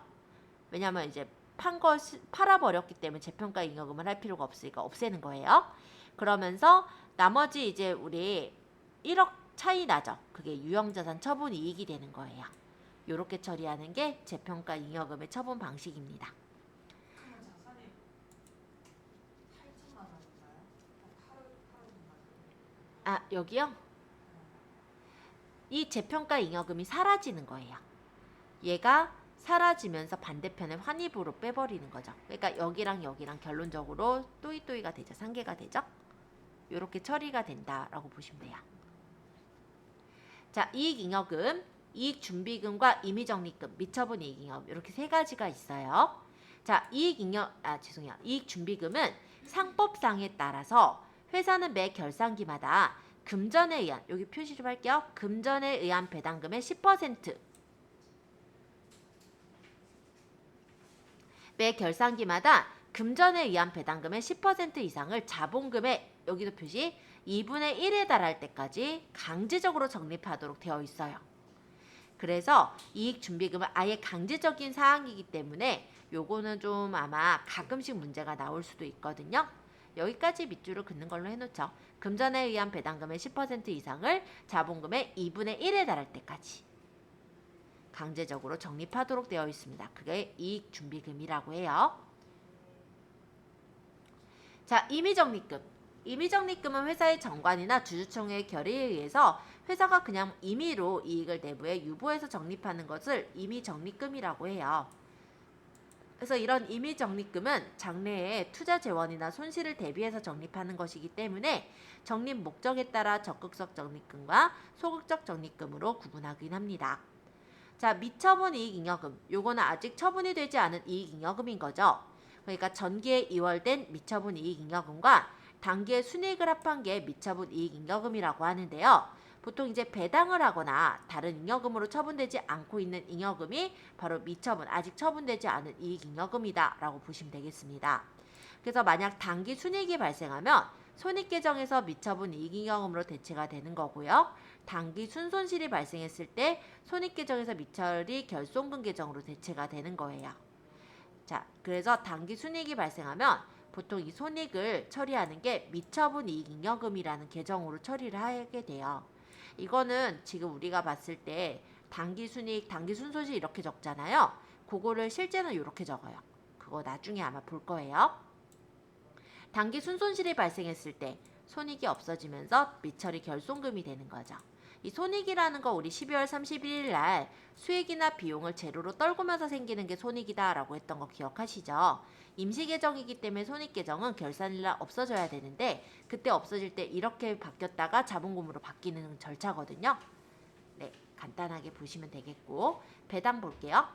왜냐면 이제 팔아버렸기 때문에 재평가 잉여금을 할 필요가 없으니까 없애는 거예요. 그러면서 나머지 이제 우리 1억 차이 나죠. 그게 유형자산 처분 이익이 되는 거예요. 요렇게 처리하는 게 재평가 잉여금의 처분 방식입니다. 그러면 자산이 8천만 원인가요? 8억 아, 여기요? 이 재평가 잉여금이 사라지는 거예요. 얘가 사라지면서 반대편에 환입으로 빼버리는 거죠. 그러니까 여기랑 여기랑 결론적으로 또이또이가 되죠. 상계가 되죠. 요렇게 처리가 된다라고 보시면 돼요. 자, 이익잉여금, 이익준비금과 임의적립금, 미처분 이익잉여금 이렇게 세 가지가 있어요. 자, 이익준비금은 상법상에 따라서 회사는 매 결산기마다 금전에 의한, 여기 표시 좀 할게요. 금전에 의한 배당금의 10%. 매 결산기마다 금전에 의한 배당금의 10% 이상을 자본금의, 여기도 표시 2분의 1에 달할 때까지 강제적으로 적립하도록 되어 있어요. 그래서 이익준비금은 아예 강제적인 사항이기 때문에 요거는 좀 아마 가끔씩 문제가 나올 수도 있거든요. 여기까지 밑줄을 긋는 걸로 해놓죠. 금전에 의한 배당금의 10% 이상을 자본금의 2분의 1에 달할 때까지 강제적으로 적립하도록 되어 있습니다. 그게 이익준비금이라고 해요. 자, 임의적립금. 임의적립금은 회사의 정관이나 주주총회의 결의에 의해서 회사가 그냥 임의로 이익을 내부에 유보해서 적립하는 것을 임의적립금이라고 해요. 그래서 이런 임의적립금은 장래에 투자 재원이나 손실을 대비해서 적립하는 것이기 때문에 적립 목적에 따라 적극적 적립금과 소극적 적립금으로 구분하긴 합니다. 자, 미처분 이익잉여금. 요거는 아직 처분이 되지 않은 이익잉여금인 거죠. 그러니까 전기에 이월된 미처분 이익잉여금과 단기에 순이익을 합한 게 미처분 이익잉여금이라고 하는데요. 보통 이제 배당을 하거나 다른 잉여금으로 처분되지 않고 있는 잉여금이 바로 미처분, 아직 처분되지 않은 이익잉여금이다 라고 보시면 되겠습니다. 그래서 만약 단기 순이익이 발생하면 손익계정에서 미처분 이익잉여금으로 대체가 되는 거고요. 단기 순손실이 발생했을 때 손익계정에서 미처리 결손금 계정으로 대체가 되는 거예요. 자, 그래서 단기 순이익이 발생하면 보통 이 손익을 처리하는 게 미처분 이익잉여금이라는 계정으로 처리를 하게 돼요. 이거는 지금 우리가 봤을 때 단기 순이익, 단기 순손실 이렇게 적잖아요. 그거를 실제는 이렇게 적어요. 그거 나중에 아마 볼 거예요. 단기 순손실이 발생했을 때 손익이 없어지면서 미처리 결손금이 되는 거죠. 이 손익이라는 거 우리 12월 31일 날 수익이나 비용을 제로로 떨구면서 생기는 게 손익이다 라고 했던 거 기억하시죠? 임시계정이기 때문에 손익계정은 결산일 날 없어져야 되는데 그때 없어질 때 이렇게 바뀌었다가 자본금으로 바뀌는 절차거든요. 네, 간단하게 보시면 되겠고 배당 볼게요.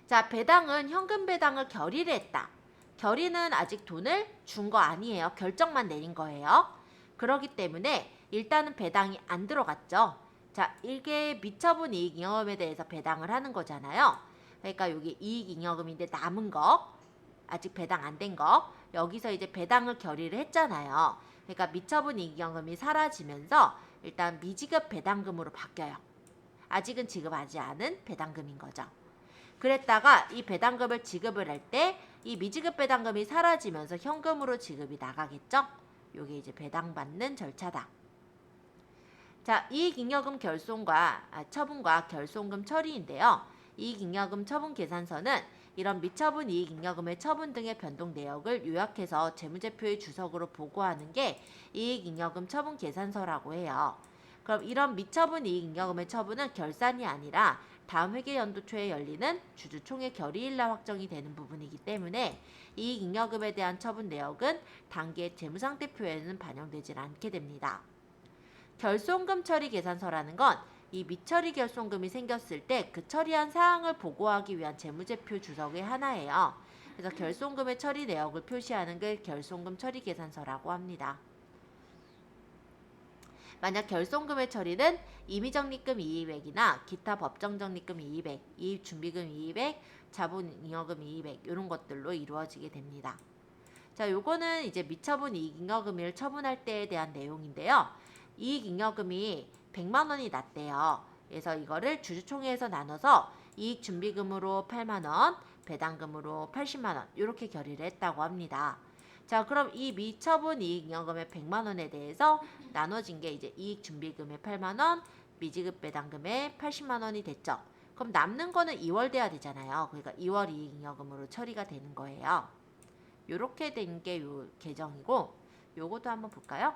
자, 배당은 현금 배당을 결의를 했다. 결의는 아직 돈을 준 거 아니에요. 결정만 내린 거예요. 그렇기 때문에 일단은 배당이 안 들어갔죠. 자, 이게 미처분 이익잉여금에 대해서 배당을 하는 거잖아요. 그러니까 여기 이익잉여금인데 남은 거, 아직 배당 안 된 거, 여기서 이제 배당을 결의를 했잖아요. 그러니까 미처분 이익잉여금이 사라지면서 일단 미지급 배당금으로 바뀌어요. 아직은 지급하지 않은 배당금인 거죠. 그랬다가 이 배당금을 지급을 할 때 이 미지급 배당금이 사라지면서 현금으로 지급이 나가겠죠? 요게 이제 배당받는 절차다. 자, 이익잉여금 처분과 결손금 처리인데요. 이익잉여금 처분 계산서는 이런 미처분 이익잉여금의 처분 등의 변동 내역을 요약해서 재무제표의 주석으로 보고하는 게 이익잉여금 처분 계산서라고 해요. 그럼 이런 미처분 이익잉여금의 처분은 결산이 아니라 다음 회계연도 초에 열리는 주주총회 결의일 날 확정이 되는 부분이기 때문에 이익잉여금에 대한 처분 내역은 단기의 재무상태표에는 반영되지 않게 됩니다. 결손금 처리 계산서라는 건 이 미처리 결손금이 생겼을 때 그 처리한 사항을 보고하기 위한 재무제표 주석의 하나예요. 그래서 결손금의 처리 내역을 표시하는 게 결손금 처리 계산서라고 합니다. 만약 결손금의 처리는 임의적립금 이의액이나 기타 법정적립금 이의액, 이익준비금 이의액, 자본잉여금 이의액 이런 것들로 이루어지게 됩니다. 자, 요거는 이제 미처분 이익잉여금을 처분할 때에 대한 내용인데요. 이익잉여금이 100만 원이 났대요. 그래서 이거를 주주총회에서 나눠서 이익준비금으로 8만 원, 배당금으로 80만 원 이렇게 결의를 했다고 합니다. 자, 그럼 이 미처분 이익잉여금의 100만 원에 대해서 나눠진 게 이제 이익준비금의 8만 원, 미지급 배당금의 80만 원이 됐죠. 그럼 남는 거는 2월 돼야 되잖아요. 그러니까 2월 이익잉여금으로 처리가 되는 거예요. 요렇게 된 게 요 계정이고, 요것도 한번 볼까요?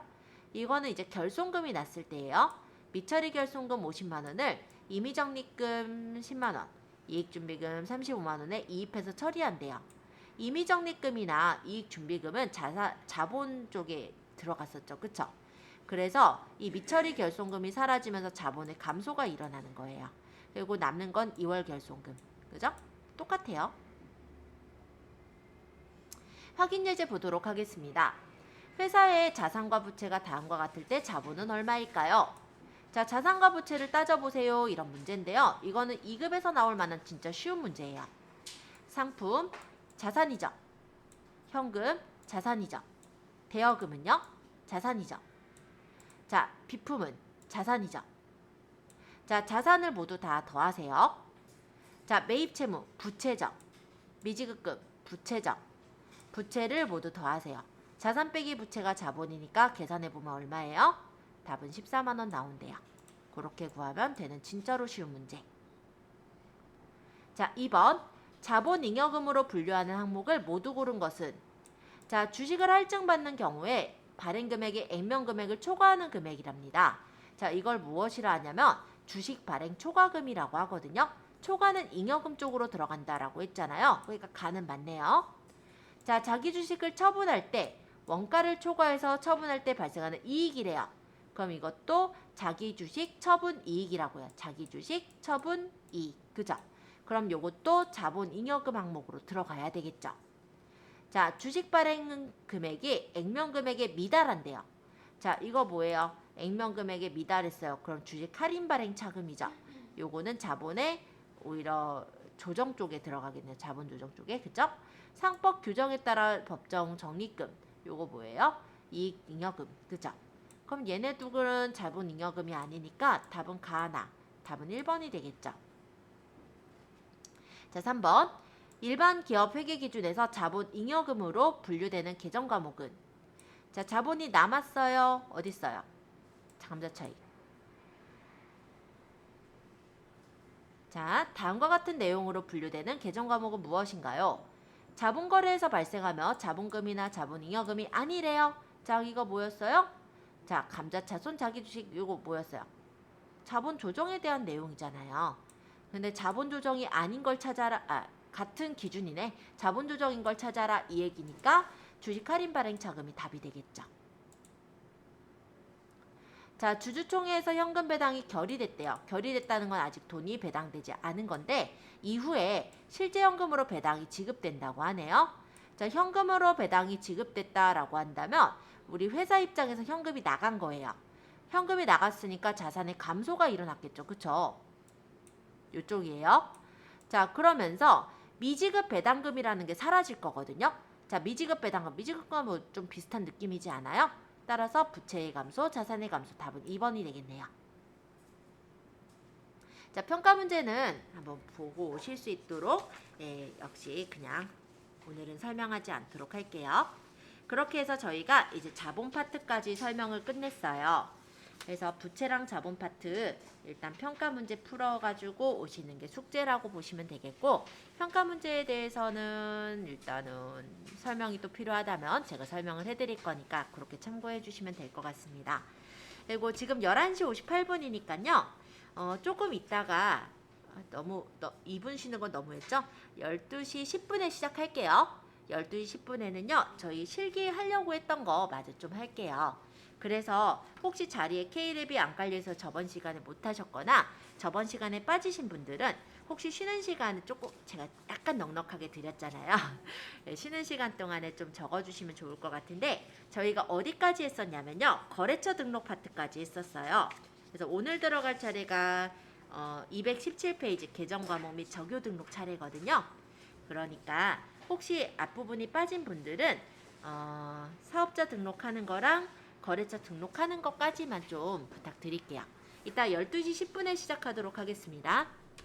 이거는 이제 결손금이 났을 때예요. 미처리 결손금 50만 원을 임의적립금 10만 원, 이익준비금 35만 원에 이입해서 처리한대요. 임의적립금이나 이익준비금은 자본 쪽에 들어갔었죠. 그쵸? 그래서 이 미처리 결손금이 사라지면서 자본의 감소가 일어나는 거예요. 그리고 남는 건 2월 결손금. 그죠? 똑같아요. 확인 예제 보도록 하겠습니다. 회사의 자산과 부채가 다음과 같을 때 자본은 얼마일까요? 자, 자산과 부채를 따져보세요. 이런 문제인데요. 이거는 2급에서 나올 만한 진짜 쉬운 문제예요. 상품, 자산이죠. 현금, 자산이죠. 대여금은요? 자산이죠. 자, 비품은 자산이죠. 자, 자산을 모두 다 더하세요. 자, 매입채무, 부채죠. 미지급금, 부채죠. 부채를 모두 더하세요. 자산 빼기 부채가 자본이니까 계산해보면 얼마예요? 답은 14만 원 나온대요. 그렇게 구하면 되는 진짜로 쉬운 문제. 자, 2번. 자본 잉여금으로 분류하는 항목을 모두 고른 것은? 자, 주식을 할증받는 경우에 발행 금액이 액면 금액을 초과하는 금액이랍니다. 자, 이걸 무엇이라 하냐면 주식 발행 초과금이라고 하거든요. 초과는 잉여금 쪽으로 들어간다라고 했잖아요. 그러니까 가는 맞네요. 자, 자기 주식을 처분할 때 원가를 초과해서 처분할 때 발생하는 이익이래요. 그럼 이것도 자기 주식 처분 이익이라고요. 자기 주식 처분 이익. 그죠? 그럼 요것도 자본 잉여금 항목으로 들어가야 되겠죠. 자, 주식 발행 금액이 액면 금액에 미달한대요. 자, 이거 뭐예요? 액면 금액에 미달했어요. 그럼 주식 할인 발행 차금이죠. 요거는 자본의 오히려 조정 쪽에 들어가겠네요. 자본 조정 쪽에. 그죠? 상법 규정에 따라 법정 적립금. 요거 뭐예요? 이익 잉여금. 그죠? 그럼 얘네 둘은 자본 잉여금이 아니니까 답은 가하나. 답은 1번이 되겠죠. 자, 3번. 일반 기업 회계 기준에서 자본 잉여금으로 분류되는 계정 과목은? 자, 자본이 남았어요. 어디 있어요? 감자 차익. 자, 다음과 같은 내용으로 분류되는 계정 과목은 무엇인가요? 자본 거래에서 발생하며 자본금이나 자본 잉여금이 아니래요. 자, 이거 뭐였어요? 자, 감자차손 자기주식 이거 뭐였어요? 자본 조정에 대한 내용이잖아요. 근데 자본 조정이 아닌 걸 찾아라. 같은 기준이네. 자본 조정인 걸 찾아라 이 얘기니까 주식 할인 발행 차금이 답이 되겠죠. 자, 주주총회에서 현금 배당이 결의됐대요. 결의됐다는 건 아직 돈이 배당되지 않은 건데 이후에 실제 현금으로 배당이 지급된다고 하네요. 자, 현금으로 배당이 지급됐다라고 한다면 우리 회사 입장에서 현금이 나간 거예요. 현금이 나갔으니까 자산의 감소가 일어났겠죠. 그쵸? 이쪽이에요. 자, 그러면서 미지급 배당금이라는 게 사라질 거거든요. 자, 미지급 배당금, 미지급과 뭐 좀 비슷한 느낌이지 않아요? 따라서 부채의 감소, 자산의 감소, 답은 2번이 되겠네요. 자, 평가 문제는 한번 보고 오실 수 있도록 역시 그냥 오늘은 설명하지 않도록 할게요. 그렇게 해서 저희가 이제 자본 파트까지 설명을 끝냈어요. 그래서 부채랑 자본 파트 일단 평가 문제 풀어가지고 오시는 게 숙제라고 보시면 되겠고, 평가 문제에 대해서는 일단은 설명이 또 필요하다면 제가 설명을 해드릴 거니까 그렇게 참고해 주시면 될 것 같습니다. 그리고 지금 11시 58분이니까요. 조금 있다가 너무 2분 쉬는 건 너무했죠? 12시 10분에 시작할게요. 12시 10분에는요. 저희 실기하려고 했던 거 마저 좀 할게요. 그래서 혹시 자리에 K랩이 안 깔려서 저번 시간에 못 하셨거나 저번 시간에 빠지신 분들은 혹시 쉬는 시간에 조금 제가 약간 넉넉하게 드렸잖아요. 쉬는 시간 동안에 좀 적어주시면 좋을 것 같은데 저희가 어디까지 했었냐면요. 거래처 등록 파트까지 했었어요. 그래서 오늘 들어갈 차례가 217페이지 계정 과목 및 적요 등록 차례거든요. 그러니까 혹시 앞부분이 빠진 분들은 사업자 등록하는 거랑 거래처 등록하는 것까지만 좀 부탁드릴게요. 이따 12시 10분에 시작하도록 하겠습니다.